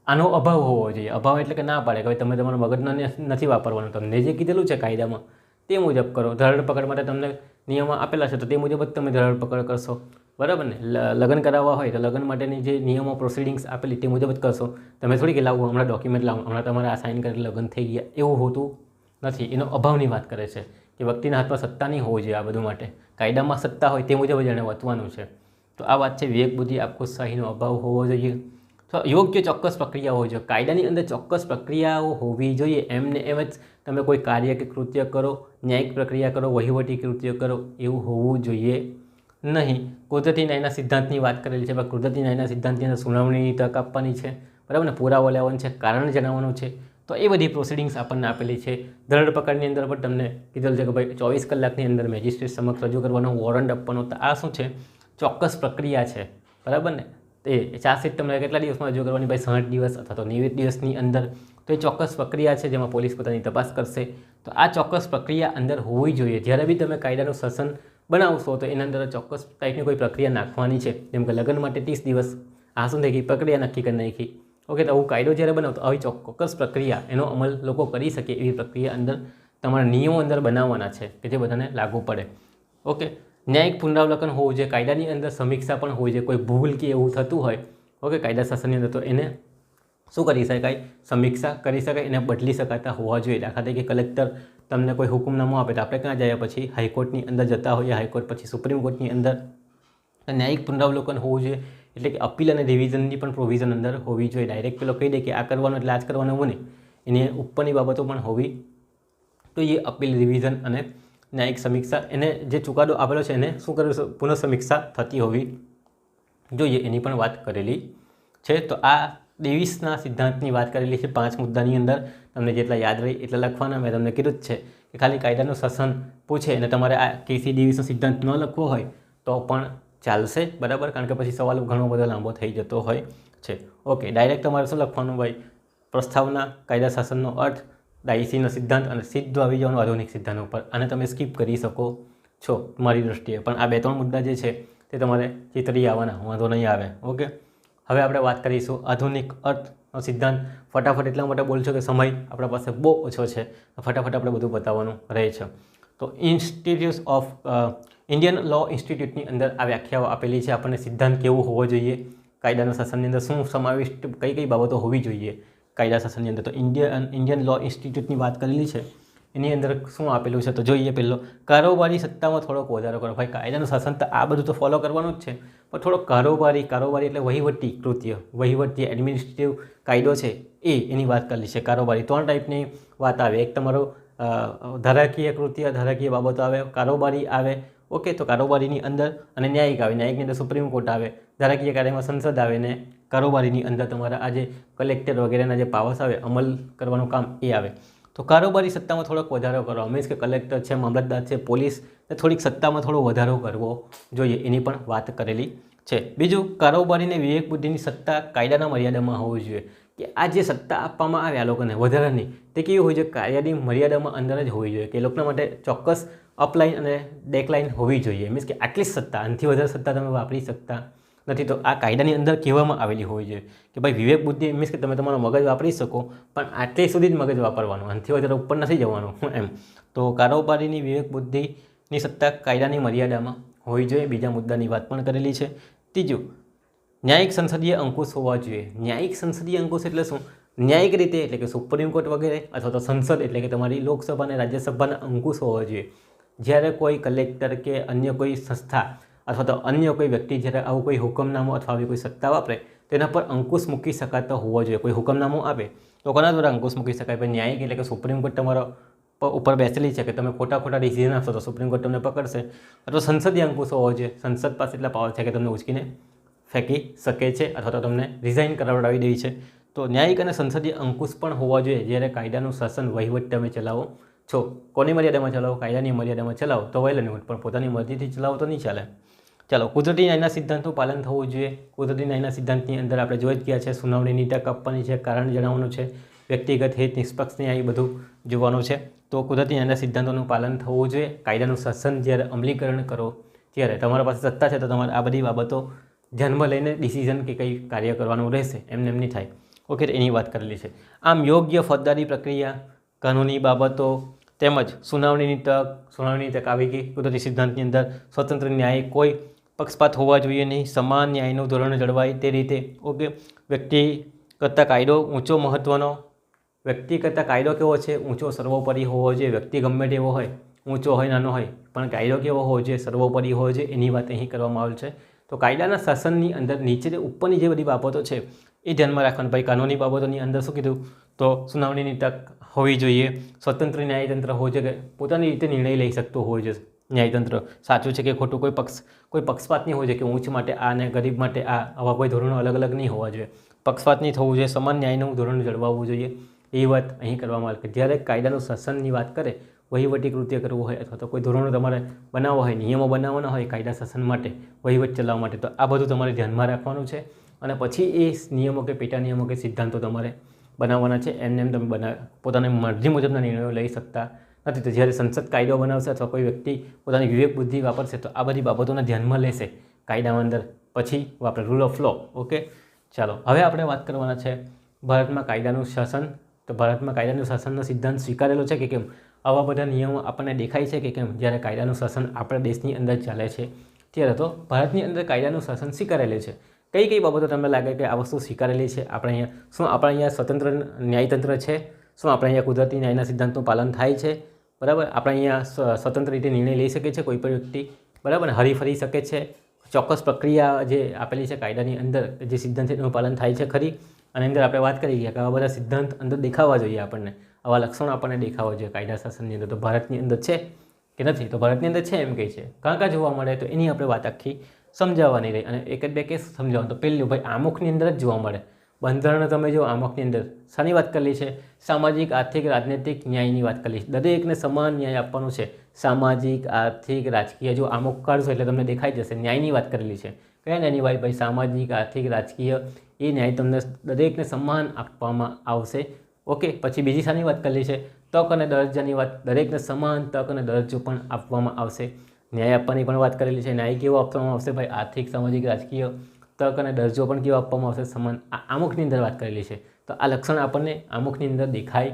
આનો અભાવ હોવો જોઈએ. અભાવ એટલે કે ના પાડે કે ભાઈ તમે તમારા મગજને નથી વાપરવાનું, તમને જે કીધેલું છે કાયદામાં તે મુજબ કરો. ધરપકડ માટે તમને નિયમો આપેલા છે તો તે મુજબ જ તમે ધરપકડ કરશો, બરાબર ને. લગ્ન કરાવવા હોય તો લગ્ન માટેની જે નિયમો પ્રોસિડિંગ્સ આપેલી તે મુજબ જ કરશો. તમે થોડી કે લાવો હમણાં ડોક્યુમેન્ટ લાવો, હમણાં તમારે આ સાઇન કરીને લગ્ન થઈ ગયા, એવું હોતું નથી. એનો અભાવની વાત કરે છે કે વ્યક્તિના હાથમાં સત્તા નહીં હોવી જોઈએ આ બધું માટે. કાયદામાં સત્તા હોય તે મુજબ જ એને વર્તવાનું છે. તો આ વાત છે વિવેક બુદ્ધિ આપખુદશાહીનો અભાવ હોવો જોઈએ. તો યોગ્ય ચોક્કસ પ્રક્રિયા હોવી જોઈએ. કાયદાની અંદર ચોક્કસ પ્રક્રિયાઓ હોવી જોઈએ. એમને એમ જ તમે કોઈ કાર્ય કે કૃત્ય કરો, ન્યાયિક પ્રક્રિયા કરો, વહીવટી કૃત્ય કરો એવું હોવું જોઈએ નહીં. કુદરતી ન્યાયના સિદ્ધાંતની વાત કરેલી છે. કુદરતી ન્યાયના સિદ્ધાંતની અંદર સુનાવણીની તક આપવાની છે, બરાબર ને. પુરાવો લેવાનો છે, કારણ જણાવવાનું છે. તો એ બધી પ્રોસિડિંગ્સ આપણને આપેલી છે. ધરપકડની અંદર પણ તમને કીધેલું છે કે ભાઈ 24 કલાકની અંદર મેજિસ્ટ્રેટ સમક્ષ રજૂ કરવાનો, વોરંટ આપવાનો. તો આ શું છે? ચોક્કસ પ્રક્રિયા છે, બરાબર ને. એ ચાર્જશીટ તમારે કેટલા દિવસમાં રજૂ કરવાની? ભાઈ 60 દિવસ અથવા તો 90 દિવસની અંદર. તો એ ચોક્કસ પ્રક્રિયા છે જેમાં પોલીસ પોતાની તપાસ કરશે. તો આ ચોક્કસ પ્રક્રિયા અંદર હોવી જોઈએ. જ્યારે બી તમે કાયદાનું શાસન બનાવશો તો એના અંદર ચોક્કસ ટાઈપની કોઈ પ્રક્રિયા નાખવાની છે. જેમ કે લગ્ન માટે 30 દિવસ, આ શું થઈ ગઈ? પ્રક્રિયા નક્કી કરી નાખી. ઓકે, તો આવું કાયદો જ્યારે બનાવો તો આવી ચોક્કસ પ્રક્રિયા એનો અમલ લોકો કરી શકે એવી પ્રક્રિયા અંદર તમારા નિયમો અંદર બનાવવાના છે કે જે બધાને લાગુ પડે. ઓકે, ન્યાયિક પુનરાવલોકન હોવું જોઈએ. કાયદાની અંદર સમીક્ષા પણ હોવી જોઈએ. કોઈ ભૂલ કે એવું થતું હોય ઓકે કાયદા શાસનની અંદર, તો એને શું કરી શકાય? સમીક્ષા કરી શકાય, એને બદલી શકાતા હોવા જોઈએ. દાખલા તરીકે કલેક્ટર તમને કોઈ હુકમનામું આપે તો આપણે ક્યાં જઈએ? પછી હાઈકોર્ટની અંદર જતા હોઈએ, હાઈકોર્ટ પછી સુપ્રીમ કોર્ટની અંદર. ન્યાયિક પુનરાવલોકન હોવું જોઈએ, એટલે કે અપીલ અને રિવિઝનની પણ પ્રોવિઝન અંદર હોવી જોઈએ. ડાયરેક્ટ પેલો કહી દે કે આ કરવાનું એટલે આ જ કરવાનું એવું નહીં, એની ઉપરની બાબતો પણ હોવી જોઈએ. અપીલ, રિવિઝન અને ન્યાયિક સમીક્ષા, એને જે ચુકાદો આપેલો છે એને શું કરવું? પુનઃસમીક્ષા થતી હોવી જોઈએ, એની પણ વાત કરેલી છે. તો આ ડેવિસના સિદ્ધાંતની વાત કરેલી છે 5 મુદ્દાની અંદર. તમને જેટલા યાદ રહે એટલા લખવાના. મેં તમને કીધું જ છે કે ખાલી કાયદાનું શાસન પૂછે અને તમારે આ કેસી ડેવિસનો સિદ્ધાંત ન લખવો હોય તો પણ ચાલશે, બરાબર? કારણ કે પછી સવાલ ઘણો બધો લાંબો થઈ જતો હોય છે. ઓકે, ડાયરેક્ટ તમારે શું લખવાનું ભાઈ? પ્રસ્તાવના, કાયદા શાસનનો અર્થ, ડાયસીનો સિદ્ધાંત અને સીધું આવી જવાનું આધુનિક સિદ્ધાંત ઉપર. આને તમે સ્કીપ કરી શકો છો મારી દૃષ્ટિએ, પણ આ 2-3 મુદ્દા જે છે તે તમારે ચિતરી આવવાના, વાંધો નહીં આવે. ઓકે, હવે આપણે વાત કરીશું આધુનિક અર્થનો સિદ્ધાંત. ફટાફટ એટલા માટે બોલશો કે સમય આપણા પાસે બહુ ઓછો છે, ફટાફટ આપણે બધું બતાવવાનું રહે છે. તો ઇન્સ્ટિટ્યૂટ ઓફ ઇન્ડિયન લો ઇન્સ્ટિટ્યૂટની અંદર આ વ્યાખ્યાઓ આપેલી છે. આપણને સિદ્ધાંત કેવું હોવો જોઈએ, કાયદાના શાસનની અંદર શું સમાવિષ્ટ, કઈ કઈ બાબતો હોવી જોઈએ કાયદા શાસનની અંદર. તો ઇન્ડિયન લો ઇન્સ્ટિટ્યૂટની વાત કરેલી છે. એની અંદર શું આપેલું છે તો જોઈએ. પહેલો, કારોબારી સત્તામાં થોડોક વધારો કરો. ભાઈ કાયદાનું શાસન તો આ બધું તો ફોલો કરવાનું જ છે, પણ થોડોક કારોબારી એટલે વહીવટી કૃત્ય, વહીવટી એડમિનિસ્ટ્રેટિવ કાયદો છે એની વાત કરેલી છે. કારોબારી 3 ટાઈપની વાત આવે. એક તમારો ધારાકીય કૃત્ય, ધારાકીય બાબતો આવે, કારોબારી આવે. ઓકે, તો કારોબારીની અંદર અને ન્યાયિક આવે. ન્યાયિકની અંદર સુપ્રીમ કોર્ટ આવે, ધારાકીય કાર્યમાં સંસદ આવે ને કારોબારીની અંદર તમારા આ જે કલેક્ટર વગેરેના જે પાવર્સ આવે, અમલ કરવાનું કામ એ આવે. તો કારોબારી સત્તામાં થોડોક વધારો કરો. મીન્સ કે કલેક્ટર છે, મામલતદાર છે, પોલીસ થોડીક સત્તામાં થોડો વધારો કરવો જોઈએ, એની પણ વાત કરેલી છે. બીજું, કારોબારીને વિવેક બુદ્ધિની સત્તા કાયદાના મર્યાદામાં હોવી જોઈએ. કે આ જે સત્તા આપવામાં આવે આ લોકોને વધારાની, તે કેવી હોય છે? કાયદાની મર્યાદામાં અંદર જ હોવી જોઈએ. કે એ લોકોના માટે ચોક્કસ અપલાઇન અને ડેકલાઇન હોવી જોઈએ. મીન્સ કે આટલી સત્તા, આનાથી વધારે સત્તા તમે વાપરી શકતા નથી. તો આ કાયદાની અંદર કહેવામાં આવેલી હોવી જોઈએ કે ભાઈ વિવેક બુદ્ધિ મીન્સ કે તમે તમારો મગજ વાપરી શકો, પણ આટલી સુધી જ મગજ વાપરવાનું, આનાથી વધારે ઉપર નથી જવાનું એમ. તો કારોબારીની વિવેક બુદ્ધિની સત્તા કાયદાની મર્યાદામાં હોવી જોઈએ. બીજા મુદ્દાની વાત પણ કરેલી છે. ત્રીજું, ન્યાયિક સંસદીય અંકુશ હોવા જોઈએ. ન્યાયિક સંસદીય અંકુશ એટલે શું? ન્યાયિક રીતે એટલે કે સુપ્રીમ કોર્ટ વગેરે અથવા તો સંસદ એટલે કે તમારી લોકસભા અને રાજ્યસભાના અંકુશ હોવા જોઈએ. જ્યારે કોઈ કલેક્ટર કે અન્ય કોઈ સંસ્થા અથવા તો અન્ય કોઈ વ્યક્તિ જ્યારે આવું કોઈ હુકમનામું અથવા આવી કોઈ સત્તા વાપરે તેના પર અંકુશ મૂકી શકાતો હોવો જોઈએ. કોઈ હુકમનામું આપે તો કોના દ્વારા અંકુશ મૂકી શકાય? ભાઈ ન્યાયિક એટલે કે સુપ્રીમ કોર્ટ તમારો ઉપર બેસેલી છે કે તમે ખોટા ડિસિઝન આપશો તો સુપ્રીમ કોર્ટ તમને પકડશે. અથવા સંસદીય અંકુશ હોવો જોઈએ. સંસદ પાસે એટલા પાવર છે કે તમને ઉચકીને ફેંકી શકે છે અથવા તો તમને રિઝાઇન કરાવડાવી દે છે. તો ન્યાયિક અને સંસદીય અંકુશ પણ હોવા જોઈએ જ્યારે કાયદાનું શાસન વહીવટ તમે ચલાવો છો. કોની મર્યાદામાં ચલાવો? કાયદાની મર્યાદામાં ચલાવો તો વેલ નહીં, પણ પોતાની મરજીથી ચલાવો તો નહીં ચાલે. ચાલો, કુદરતી ન્યાયના સિદ્ધાંતનું પાલન થવું જોઈએ. કુદરતી ન્યાયના સિદ્ધાંતની અંદર આપણે જોઈ જ ગયા છે. સુનાવણીની તક આપવાની છે, કારણ જણાવવાનું છે, વ્યક્તિગત હિત, નિષ્પક્ષ ન્યાય બધું જોવાનું છે. તો કુદરતી ન્યાયના સિદ્ધાંતોનું પાલન થવું જોઈએ. કાયદાનું શાસન જ્યારે અમલીકરણ કરો ત્યારે તમારા પાસે સત્તા છે તો તમારે આ બધી બાબતો ધ્યાનમાં લઈને ડિસિઝન કે કંઈ કાર્ય કરવાનું રહેશે, એમને એમ નહીં થાય. ઓકે, એની વાત કરેલી છે. આમ યોગ્ય ફોજદારી પ્રક્રિયા, કાનૂની બાબતો તેમજ સુનાવણીની તક આવી ગઈ. કુદરતી સિદ્ધાંતની અંદર સ્વતંત્ર ન્યાય, કોઈ પક્ષપાત હોવા જોઈએ નહીં, સમાન ન્યાયનું ધોરણ જળવાય તે રીતે. ઓકે, વ્યક્તિ કરતાં કાયદો ઊંચો મહત્ત્વનો. વ્યક્તિ કરતાં કાયદો કેવો છે? ઊંચો, સર્વોપરી હોવો જોઈએ. વ્યક્તિ ગમે તેવો હોય, ઊંચો હોય, નાનો હોય, પણ કાયદો કેવો હોવો જોઈએ? સર્વોપરી હોવો જોઈએ. એની વાત અહીં કરવામાં આવેલ છે. તો કાયદાના શાસનની અંદર નીચે ઉપરની જે બધી બાબતો છે એ ધ્યાનમાં રાખવાનું. ભાઈ કાનૂની બાબતોની અંદર શું કીધું? તો સુનાવણીની તક હોવી જોઈએ. સ્વતંત્ર ન્યાયતંત્ર હોવું જોઈએ, પોતાની રીતે નિર્ણય લઈ શકતું હોવું જોઈએ ન્યાયતંત્ર. સાચું છે કે ખોટું? કોઈ પક્ષપાત નહીં હોવું જોઈએ કે ઊંચ માટે આ અને ગરીબ માટે આ, આવા કોઈ ધોરણો અલગ અલગ નહીં હોવા જોઈએ. પક્ષપાત નહીં થવું જોઈએ. સમાન ન્યાયનું ધોરણ જળવાવું જોઈએ. એ વાત અહીં કરવામાં આવે કે જ્યારે કાયદાનું શાસનની વાત કરે, વહીવટી કૃત્ય કરવું હોય અથવા તો કોઈ ધોરણો તમારે બનાવવા હોય, નિયમો બનાવવાના હોય કાયદા શાસન માટે, વહીવટ ચલાવવા માટે, તો આ બધું તમારે ધ્યાનમાં રાખવાનું છે. અને પછી એ નિયમો કે પેટા નિયમો કે સિદ્ધાંતો તમારે બનાવવાના છે. એમને તમે પોતાની મરજી મુજબના નિર્ણયો લઈ શકતા નથી. તો જ્યારે સંસદ કાયદો બનાવશે અથવા કોઈ વ્યક્તિ પોતાની વિવેક બુદ્ધિ વાપરશે તો આ બધી બાબતોને ધ્યાનમાં લેશે કાયદામાં અંદર, પછી વાપરે રૂલ ઓફ લો. ઓકે, ચાલો હવે આપણે વાત કરવાના છે ભારતમાં કાયદાનું શાસન. તો ભારતમાં કાયદાનું શાસનનો સિદ્ધાંત સ્વીકારેલો છે કે કેમ? આવા બધા નિયમો આપણને દેખાય છે કે કેમ જ્યારે કાયદાનું શાસન આપણા દેશની અંદર ચાલે છે ત્યારે? તો ભારતની અંદર કાયદાનું શાસન સ્વીકારેલું છે. કઈ કઈ બાબતો તમને લાગે કે આ વસ્તુ સ્વીકારેલી છે આપણે અહીંયા? શું આપણે અહીંયા સ્વતંત્ર ન્યાયતંત્ર છે? શું આપણે અહીંયા કુદરતી ન્યાયના સિદ્ધાંતનું પાલન થાય છે? બરાબર, આપણે અહીંયા સ્વતંત્ર રીતે નિર્ણય લઈ શકે છે કોઈ પણ વ્યક્તિ, બરાબર, હરીફરી શકે છે. ચોક્કસ પ્રક્રિયા જે આપેલી છે કાયદાની અંદર, જે સિદ્ધાંત છે એનું પાલન થાય છે ખરી? અને અંદર આપણે વાત કરી ગયા કે આવા બધા સિદ્ધાંત અંદર દેખાવા જોઈએ આપણને, આવા લક્ષણો આપણને દેખાવા જોઈએ કાયદા શાસનની અંદર. તો ભારતની અંદર છે કે નથી? તો ભારતની અંદર છે એમ કહે છે. કાં જોવા મળે તો એની આપણે વાત આખી સમજાવવાની રહી. અને એક જ બે કેસ સમજાવવાનું. તો પહેલું ભાઈ આમુખની અંદર જ જોવા મળે. બંધારણ તમે જો આમુખની અંદર શાની વાત કરેલી છે? સામાજિક, આર્થિક, રાજનૈતિક ન્યાયની વાત કરેલી છે. દરેકને સમાન ન્યાય આપવાનો છે. સામાજિક, આર્થિક, રાજકીય. જો આમુખ કાઢશો એટલે તમને દેખાઈ જશે ન્યાયની વાત કરેલી છે. કયા ન્યાયની વાત? ભાઈ સામાજિક, આર્થિક, રાજકીય એ ન્યાય તમને દરેકને સમાન આપવામાં આવશે. ઓકે, પછી બીજી શાની વાત કરેલી છે? તક અને દરજ્જાની વાત. દરેકને સમાન તક અને દરજ્જો પણ આપવામાં આવશે. ન્યાય આપવાની પણ વાત કરેલી છે. ન્યાય કેવો આપવામાં આવશે? ભાઈ આર્થિક, સામાજિક, રાજકીય, તક અને દરજ્જો પણ કેવો આપવામાં આવશે? સમાન. આ આમુખની અંદર વાત કરેલી છે. તો આ લક્ષણ આપણને આમુખની અંદર દેખાય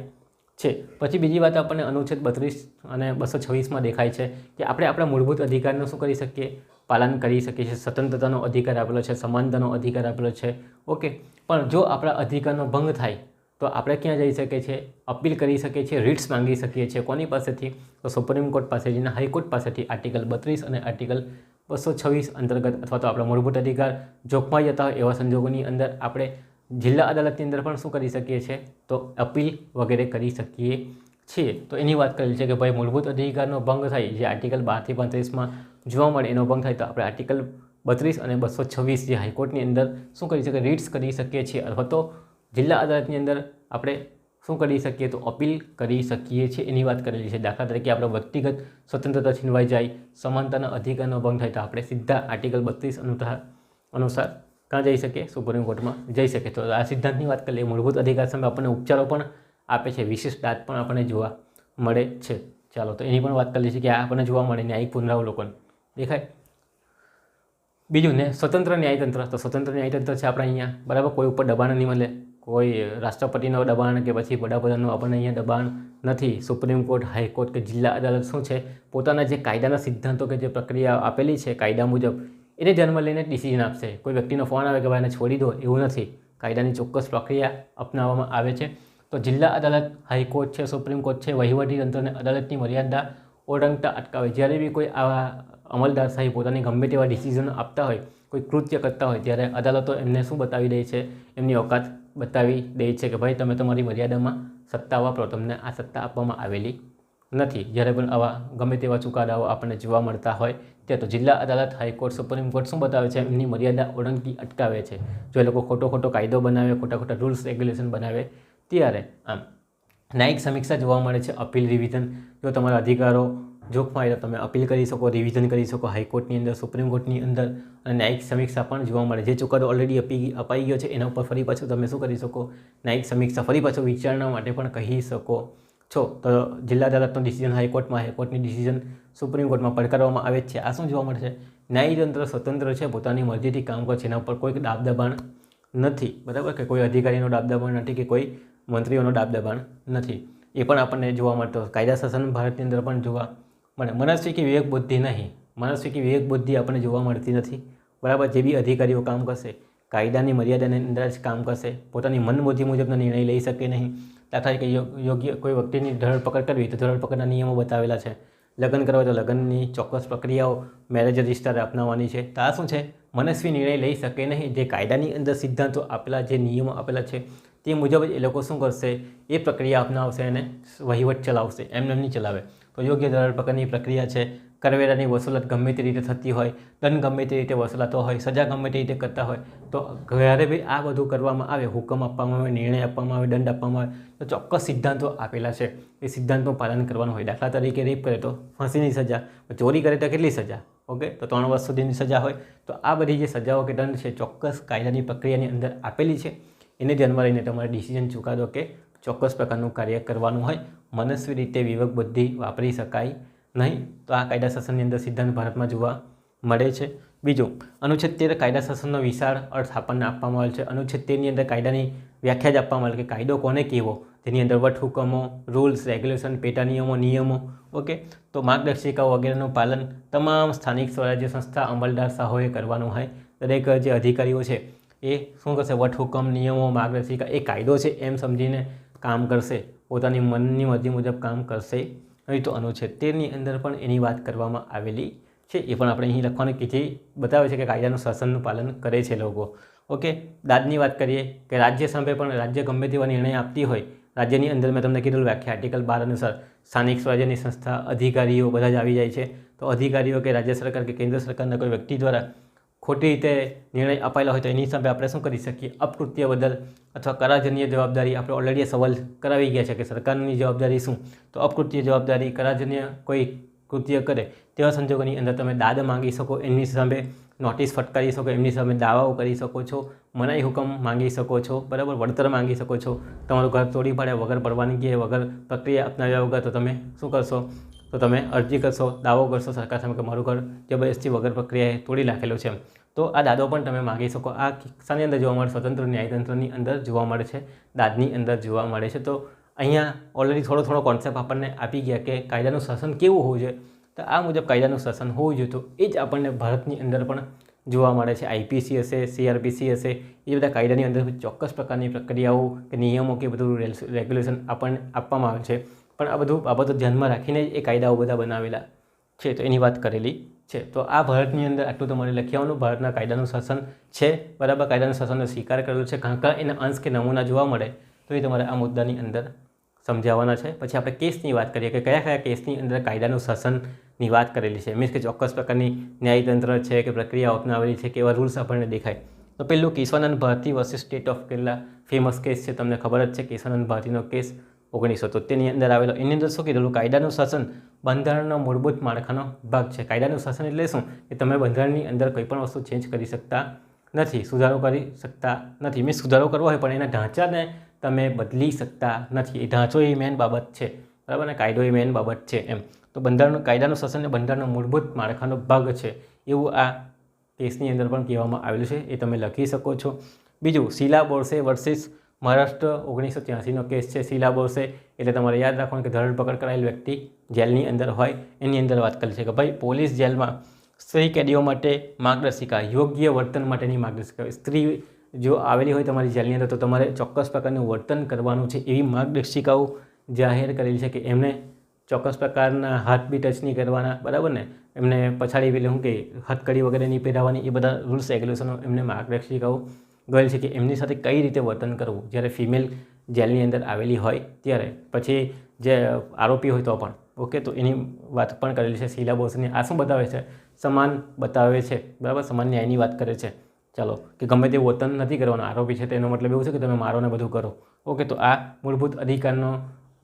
છે. પછી બીજી વાત આપણને અનુચ્છેદ 32 અને 226માં દેખાય છે કે આપણે આપણા મૂળભૂત અધિકારનું શું કરી શકીએ? પાલન કરી શકીએ છીએ. સ્વતંત્રતાનો અધિકાર આપેલો છે, સમાનતાનો અધિકાર આપેલો છે. ઓકે, પણ જો આપણા અધિકારનો ભંગ થાય તો આપણે ક્યાં જઈ શકીએ છીએ? અપીલ કરી શકીએ છીએ, રીટ્સ માંગી શકીએ છીએ. કોની પાસેથી? તો સુપ્રીમ કોર્ટ પાસેથી, હાઈકોર્ટ પાસેથી. આર્ટિકલ 32 અને આર્ટિકલ 226 અંતર્ગત. અથવા તો આપણા મૂળભૂત અધિકાર જોખમાઈ જતા હોય એવા સંજોગોની અંદર આપણે જિલ્લા અદાલતની અંદર પણ શું કરી શકીએ છીએ? તો અપીલ વગેરે કરી શકીએ છીએ. તો એની વાત કરેલી છે કે ભાઈ મૂળભૂત અધિકારનો ભંગ થાય, જે આર્ટિકલ 12 થી 35માં જોવા મળે, એનો ભંગ થાય તો આપણે આર્ટિકલ 32 અને 226 જે હાઈકોર્ટની અંદર શું કરી શકીએ? રીટ્સ કરી શકીએ છીએ. અથવા તો જિલ્લા અદાલતની અંદર આપણે શું કરી શકીએ? તો અપીલ કરી શકીએ છીએ. એની વાત કરેલી છે. દાખલા તરીકે આપણે વ્યક્તિગત સ્વતંત્રતા છીનવાઈ જાય, સમાનતાના અધિકારનો ભંગ થાય તો આપણે સીધા આર્ટિકલ 32 અનુસાર ક્યાં જઈ શકીએ? સુપ્રીમ કોર્ટમાં જઈ શકીએ. તો આ સિદ્ધાંતની વાત કરીએ. મૂળભૂત અધિકાર સામે આપણને ઉપચારો પણ આપે છે, વિશિષ્ટ દાદ પણ આપણને જોવા મળે છે. ચાલો, તો એની પણ વાત કરી છે કે આ આપણને જોવા મળે ન્યાયિક પુનરાવલોકન દેખાય. બીજું ને સ્વતંત્ર ન્યાયતંત્ર. તો સ્વતંત્ર ન્યાયતંત્ર છે આપણે અહીંયા, બરાબર. કોઈ ઉપર દબાણ નહીં મળે, કોઈ રાષ્ટ્રપતિનો દબાણ કે પછી વડાપ્રધાનનું આપણને અહીંયા દબાણ નથી. સુપ્રીમ કોર્ટ, હાઈકોર્ટ કે જિલ્લા અદાલત શું છે? પોતાના જે કાયદાના સિદ્ધાંતો કે જે પ્રક્રિયા આપેલી છે કાયદા મુજબ, એને ધ્યાનમાં લઈને ડિસિઝન આપશે. કોઈ વ્યક્તિનો ફોન આવે કે ભાઈ એને છોડી દો, એવું નથી. કાયદાની ચોક્કસ પ્રક્રિયા અપનાવવામાં આવે છે. તો જિલ્લા અદાલત, હાઈકોર્ટ છે, સુપ્રીમ કોર્ટ છે, વહીવટી તંત્રને અદાલતની મર્યાદા ઓળંગતા અટકાવે. જ્યારે બી કોઈ આવા અમલદારશાહી પોતાની ગમે તેવા ડિસિઝન આપતા હોય, કોઈ કૃત્ય કરતા હોય, ત્યારે અદાલતો એમને શું બતાવી દે છે? એમની ઓકાત બતાવી દે છે કે ભાઈ તમે તમારી મર્યાદામાં સત્તા વાપરો, તમને આ સત્તા આપવામાં આવેલી નથી. જ્યારે પણ આવા ગમે તેવા ચુકાદાઓ આપણને જોવા મળતા હોય ત્યાં તો જિલ્લા અદાલત, હાઈકોર્ટ, સુપ્રીમ કોર્ટ શું બતાવે છે? એમની મર્યાદા ઓળંગતી અટકાવે છે. જો એ લોકો ખોટો કાયદો બનાવે, ખોટા રૂલ્સ રેગ્યુલેશન બનાવે ત્યારે. આમ ન્યાયિક સમીક્ષા જોવા મળે છે. Appeal, revision. જો તમારા અધિકારો જોખમાય તો તમે અપીલ કરી શકો, રિવિઝન કરી શકો હાઈકોર્ટની અંદર, સુપ્રીમ કોર્ટની અંદર. અને ન્યાયિક સમીક્ષા પણ જોવા મળે. જે ચુકાદો ઓલરેડી અપાઈ ગયો છે એના ઉપર ફરી પાછું તમે શું કરી શકો? ન્યાયિક સમીક્ષા, ફરી પાછું વિચારણા માટે પણ કહી શકો છો. તો જિલ્લા અદાલતનો ડિસિઝન હાઈકોર્ટમાં, હાઈકોર્ટની ડિસિઝન સુપ્રીમ કોર્ટમાં પડકારવામાં આવે છે. આ શું જોવા મળે છે? ન્યાયતંત્ર સ્વતંત્ર છે, પોતાની મરજીથી કામ કરે છે. એના ઉપર કોઈ દાબદબાણ નથી, બરાબર. કે કોઈ અધિકારીનો દાબદબાણ નથી, કે કોઈ મંત્રીઓનો દાબદબાણ નથી. એ પણ આપણને જોવા મળતો. કાયદા શાસન ભારતની અંદર પણ જોવા મળે. મનસ્વી કે વિવેક બુદ્ધિ નહીં. મનસ્વી કે વિવેક બુદ્ધિ આપણને જોવા મળતી નથી, બરાબર. જે બી અધિકારીઓ કામ કરશે કાયદાની મર્યાદાની અંદર જ કામ કરશે. પોતાની મનબુદ્ધિ મુજબનો નિર્ણય લઈ શકે નહીં. દાખલા તરીકે યોગ્ય કોઈ વ્યક્તિની ધરપકડ કરવી તો ધરપકડના નિયમો બતાવેલા છે. લગ્ન કરવા તો લગ્નની ચોક્કસ પ્રક્રિયાઓ, મેરેજ રજિસ્ટર અપનાવવાની છે. તો આ શું છે? મનસ્વી નિર્ણય લઈ શકે નહીં. જે કાયદાની અંદર સિદ્ધાંતો આપેલા, જે નિયમો આપેલા છે તે મુજબ જ એ લોકો શું કરશે? એ પ્રક્રિયા અપનાવશે અને વહીવટ ચલાવશે. એમને નહીં ચલાવે. તો યોગ્ય ધરપકડની પ્રક્રિયા છે. કરવેરાની વસૂલાત ગમે તે રીતે થતી હોય, દંડ ગમે તે રીતે વસૂલાતો હોય, સજા ગમે તે રીતે કરતા હોય, તો જ્યારે બી આ બધું કરવામાં આવે, હુકમ આપવામાં આવે, નિર્ણય આપવામાં આવે, દંડ આપવામાં આવે, તો ચોક્કસ સિદ્ધાંતો આપેલા છે. એ સિદ્ધાંતનું પાલન કરવાનું હોય. દાખલા તરીકે રેપ કરે તો ફાંસીની સજા, ચોરી કરે તો કેટલી સજા? ઓકે, તો 3 વર્ષ સુધીની સજા હોય. તો આ બધી જે સજાઓ કે દંડ છે ચોક્કસ કાયદાની પ્રક્રિયાની અંદર આપેલી છે. એને ધ્યાનમાં લઈને તમારે ડિસિઝન ચુકાદો કે ચોક્કસ પ્રકારનું કાર્ય કરવાનું હોય. મનસ્વી રીતે વિવેક બુદ્ધિ વાપરી શકાય નહીં. તો આ કાયદા શાસનની અંદર સિદ્ધાંત ભારતમાં જોવા મળે છે. બીજું, અનુચ્છેદ 13 કાયદા શાસનનો વિશાળ અર્થ આપણને આપવામાં આવેલ છે. અનુચ્છેદ 13ની અંદર કાયદાની વ્યાખ્યા જ આપવામાં આવે કે કાયદો કોને કહેવો, જેની અંદર વટહુકમો, રૂલ્સ, રેગ્યુલેશન, પેટા નિયમો, નિયમો, ઓકે, તો માર્ગદર્શિકાઓ વગેરેનું પાલન તમામ સ્થાનિક સ્વરાજ્ય સંસ્થા અમલદાર શાહોએ કરવાનું હોય. દરેક જે અધિકારીઓ છે એ શું કરશે, વટહુકમ, નિયમો, માર્ગદર્શિકા એ કાયદો છે એમ સમજીને કામ કરશે, પોતાની મનની મરજી મુજબ કામ કરશે નહીં. તો અનુચ્છેદ 13ની અંદર પણ એની વાત કરવામાં આવેલી છે. એ પણ આપણે અહીં લખવાનું કે જે બતાવે છે કે કાયદાનું શાસનનું પાલન કરે છે લોકો. ઓકે, દાદની વાત કરીએ કે રાજ્ય સામે પણ રાજ્ય ગમે તેવા નિર્ણય આપતી હોય, રાજ્યની અંદર મેં તમને કીધું વ્યાખ્યા આર્ટિકલ 12 અનુસાર સ્થાનિક સ્વરાજ્યની સંસ્થા અધિકારીઓ બધા જ આવી જાય છે. તો અધિકારીઓ કે રાજ્ય સરકાર કે કેન્દ્ર સરકારના કોઈ વ્યક્તિ દ્વારા ખોટી રીતે નિર્ણય અપાયેલા હોય તો એની સામે આપણે શું કરી શકીએ, અપકૃત્ય બદલ અથવા કરાજન્ય જવાબદારી. આપણે ઓલરેડી સવાલ કરાવી ગયા છે કે સરકારની જવાબદારી શું, તો અપકૃત્ય જવાબદારી, કરાજન્ય કોઈ કૃત્ય કરે તેવા સંજોગોની અંદર તમે દાદ માંગી શકો, એમની સામે નોટિસ ફટકારી શકો, એમની સામે દાવાઓ કરી શકો છો, મનાઈ હુકમ માંગી શકો છો, બરાબર, વળતર માંગી શકો છો. તમારું ઘર તોડી પાડે વગર પરવાનગી વગર પ્રક્રિયા અપનાવ્યા વગર તો તમે શું કરશો, તો તમે અરજી કરશો, દાવો કરશો સરકાર સામે કે મારું ઘર જબરદસ્તી વગર પ્રક્રિયાએ તોડી નાખેલું છે. તો આ દાદો પણ તમે માગી શકો. આ કિસ્સાની અંદર જોવા મળે, સ્વતંત્ર ન્યાયતંત્રની અંદર જોવા મળે છે, દાદની અંદર જોવા મળે છે. તો અહીંયા ઓલરેડી થોડો કોન્સેપ્ટ આપણને આપી ગયા કે કાયદાનું શાસન કેવું હોવું જોઈએ. તો આ મુજબ કાયદાનું શાસન હોવું જોઈએ. તો એ જ આપણને ભારતની અંદર પણ જોવા મળે છે. આઈપીસી હશે, સીઆરપીસી હશે, એ બધા કાયદાની અંદર ચોક્કસ પ્રકારની પ્રક્રિયાઓ કે નિયમો કે બધું રેગ્યુલેશન આપણને આપવામાં આવે છે. પણ આ બધું બાબતો ધ્યાનમાં રાખીને જ એ કાયદાઓ બધા બનાવેલા છે. તો એની વાત કરેલી છે. તો આ ભારતની અંદર આટલું તમારે લખી આવવાનું. ભારતના કાયદાનું શાસન છે, બરાબર, કાયદાનું શાસનનો સ્વીકાર કરેલો છે. કાં એના અંશ કે નમૂના જોવા મળે તો એ તમારે આ મુદ્દાની અંદર સમજાવવાના છે. પછી આપણે કેસની વાત કરીએ કે કયા કયા કેસની અંદર કાયદાનું શાસનની વાત કરેલી છે. મીન્સ કે ચોક્કસ પ્રકારની ન્યાયતંત્ર છે કે પ્રક્રિયા અપનાવેલી છે કે એવા રૂલ્સ આપણને દેખાય. તો પેલું Kesavananda Bharati versus state of Kerala famous case છે, તમને ખબર જ છે. કેશવાનંદ ભારતીનો કેસ 1973ની અંદર આવેલો. એની અંદર શું કીધેલું, કાયદાનું શાસન બંધારણનો મૂળભૂત માળખાનો ભાગ છે. કાયદાનું શાસન એટલે શું કે તમે બંધારણની અંદર કોઈ પણ વસ્તુ ચેન્જ કરી શકતા નથી, સુધારો કરી શકતા નથી. મીન્સ સુધારો કરવો હોય પણ એના ઢાંચાને તમે બદલી શકતા નથી. એ ઢાંચો એ મેન બાબત છે, બરાબર ને, કાયદો એ મેન બાબત છે એમ. તો કાયદાનું શાસન એ બંધારણનો મૂળભૂત માળખાનો ભાગ છે એવું આ કેસની અંદર પણ કહેવામાં આવેલું છે. એ તમે લખી શકો છો. બીજું, શીલા બોરસે વર્સિસ મહારાષ્ટ્ર 1983નો કેસ છે. શીલા બોરસે એટલે તમારે યાદ રાખવાનું કે ધરપકડ કરાયેલ વ્યક્તિ જેલની અંદર હોય એની અંદર વાત કરી છે કે ભાઈ પોલીસ જેલમાં સ્ત્રી કેદીઓ માટે માર્ગદર્શિકા, યોગ્ય વર્તન માટેની માર્ગદર્શિકા. સ્ત્રી જો આવેલી હોય તમારી જેલની અંદર તો તમારે ચોક્કસ પ્રકારનું વર્તન કરવાનું છે એવી માર્ગદર્શિકાઓ જાહેર કરેલી છે કે એમને ચોક્કસ પ્રકારના હાથ બી ટચ નહીં કરવાના, બરાબર ને, એમને પછાડી પેલી શું કે હથકડી વગેરે નહીં પહેરાવવાની. એ બધા રૂલ્સ રેગ્યુલેશનો એમને માર્ગદર્શિકાઓ ગયેલ છે કે એમની સાથે કઈ રીતે વર્તન કરવું જ્યારે ફિમેલ જેલની અંદર આવેલી હોય ત્યારે. પછી જે આરોપી હોય તો પણ ઓકે, તો એની વાત પણ કરેલી છે શીલા બોરસેની. આ શું બતાવે છે, સમાન બતાવે છે, બરાબર, સમાન ન્યાયની વાત કરે છે. ચાલો, કે ગમે તે વર્તન નથી કરવાનું. આરોપી છે તેનો મતલબ એવું છે કે તમે મારો ને બધું કરો. ઓકે, તો આ મૂળભૂત અધિકારનો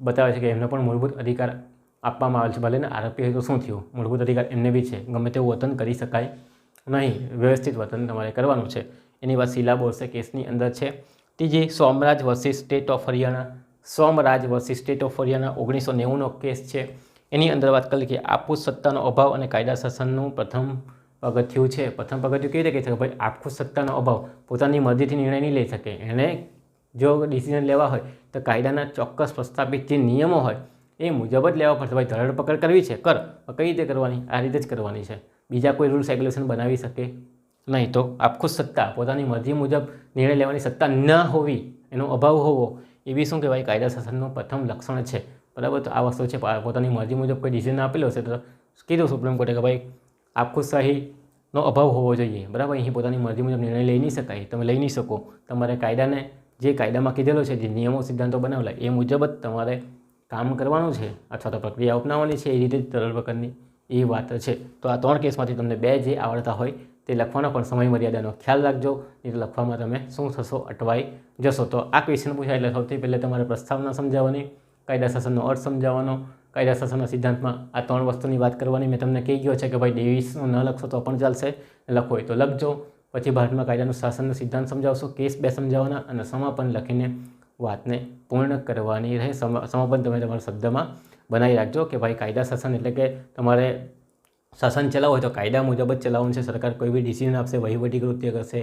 બતાવે છે કે એમને પણ મૂળભૂત અધિકાર આપવામાં આવે છે. ભલે ને આરોપી હોય તો શું થયું, મૂળભૂત અધિકાર એમને બી છે. ગમે તેવું વર્તન કરી શકાય નહીં, વ્યવસ્થિત વર્તન તમારે કરવાનું છે. એની વાત શીલા બોરસે કેસની અંદર છે. ત્રીજી, Somraj versus state of Haryana. Somraj versus state of Haryana 1990નો કેસ છે. એની અંદર વાત કરી કે આપૂત સત્તાનો અભાવ અને કાયદા શાસનનું પ્રથમ પગથિયું છે. પ્રથમ પગથિયું કેવી રીતે કહી શકે, ભાઈ આપખુદ સત્તાનો અભાવ, પોતાની મરજીથી નિર્ણય નહીં લઈ શકે. એને જો ડિસિઝન લેવા હોય તો કાયદાના ચોક્કસ પ્રસ્થાપિત જે નિયમો હોય એ મુજબ જ લેવા પડશે. ભાઈ ધરપકડ કરવી છે, કર, કઈ રીતે કરવાની, આ રીતે જ કરવાની છે. બીજા કોઈ રૂલ્સ રેગ્યુલેશન બનાવી શકે નહીં. તો આપખુદ સત્તા, પોતાની મરજી મુજબ નિર્ણય લેવાની સત્તા ન હોવી, એનો અભાવ હોવો, એ બી શું કહેવાય, કાયદા શાસનનું પ્રથમ લક્ષણ છે, બરાબર. તો આ વસ્તુ છે, પોતાની મરજી મુજબ કોઈ ડિસિઝન આપેલો હશે તો કીધું સુપ્રીમ કોર્ટે કે ભાઈ આપખુદશાહીનો અભાવ હોવો જોઈએ, બરાબર. અહીં પોતાની મરજી મુજબ નિર્ણય લઈ નહીં શકાય, તમે લઈ નહીં શકો. તમારે કાયદાને જે કાયદામાં કીધેલો છે, જે નિયમો સિદ્ધાંતો બનાવેલા એ મુજબ જ તમારે કામ કરવાનું છે અથવા તો પ્રક્રિયા અપનાવવાની છે. એ રીતે જ ધરપકડની એ વાત છે. તો આ 3 કેસમાંથી તમને 2 જે આવડતા હોય તે લખવાનો પણ સમય મર્યાદાનો ખ્યાલ રાખજો. એ લખવામાં તમે શું થશો, અટવાઈ જશો. તો આ ક્વેશ્ચન પૂછાય એટલે સૌથી પહેલાં તમારે પ્રસ્તાવના સમજાવવાની, કાયદા શાસનનો અર્થ સમજાવવાનો, કાયદા શાસનના સિદ્ધાંતમાં આ 3 વસ્તુની વાત કરવાની મેં તમને કહી ગયો છે કે ભાઈ 23નું ન લખશો તો પણ ચાલશે, લખો હોય તો લખજો. પછી ભારતમાં કાયદાનું શાસનનો સિદ્ધાંત સમજાવશો, કેસ 2 સમજાવવાના અને સમાપન લખીને વાતને પૂર્ણ કરવાની રહે. સમાપન તમે તમારા શબ્દમાં બનાવી રાખજો કે ભાઈ કાયદા શાસન એટલે કે તમારે શાસન ચલાવવું હોય તો કાયદા મુજબ જ ચલાવવાનું છે. સરકાર કોઈ બી ડિસિઝન આપશે, વહીવટી કૃત્ય કરશે,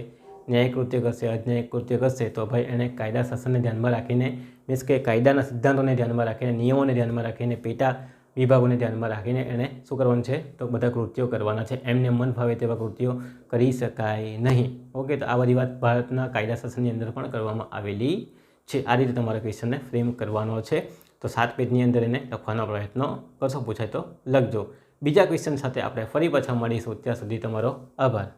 ન્યાયિક કૃત્ય કરશે, અન્યાયિક કૃત્ય કરશે તો ભાઈ એણે કાયદા શાસનને ધ્યાનમાં રાખીને, મીન્સ કે કાયદાના સિદ્ધાંતોને ધ્યાનમાં રાખીને, નિયમોને ધ્યાનમાં રાખીને, પેટા વિભાગોને ધ્યાનમાં રાખીને એણે શું કરવાનું છે તો બધા કૃત્યો કરવાના છે. એમને મન ફાવે તેવા કૃત્યો કરી શકાય નહીં. ઓકે, તો આ બધી વાત ભારતના કાયદા શાસનની અંદર પણ કરવામાં આવેલી છે. આ રીતે તમારે ક્વેશ્ચનને ફ્રેમ કરવાનો છે. તો 7 પેજની અંદર એને લખવાનો પ્રયત્ન કરશો, પૂછાય તો લખજો. બીજા ક્વેશ્ચન સાથે આપણે ફરી પાછા મળીશું. ત્યાં સુધી તમારો આભાર.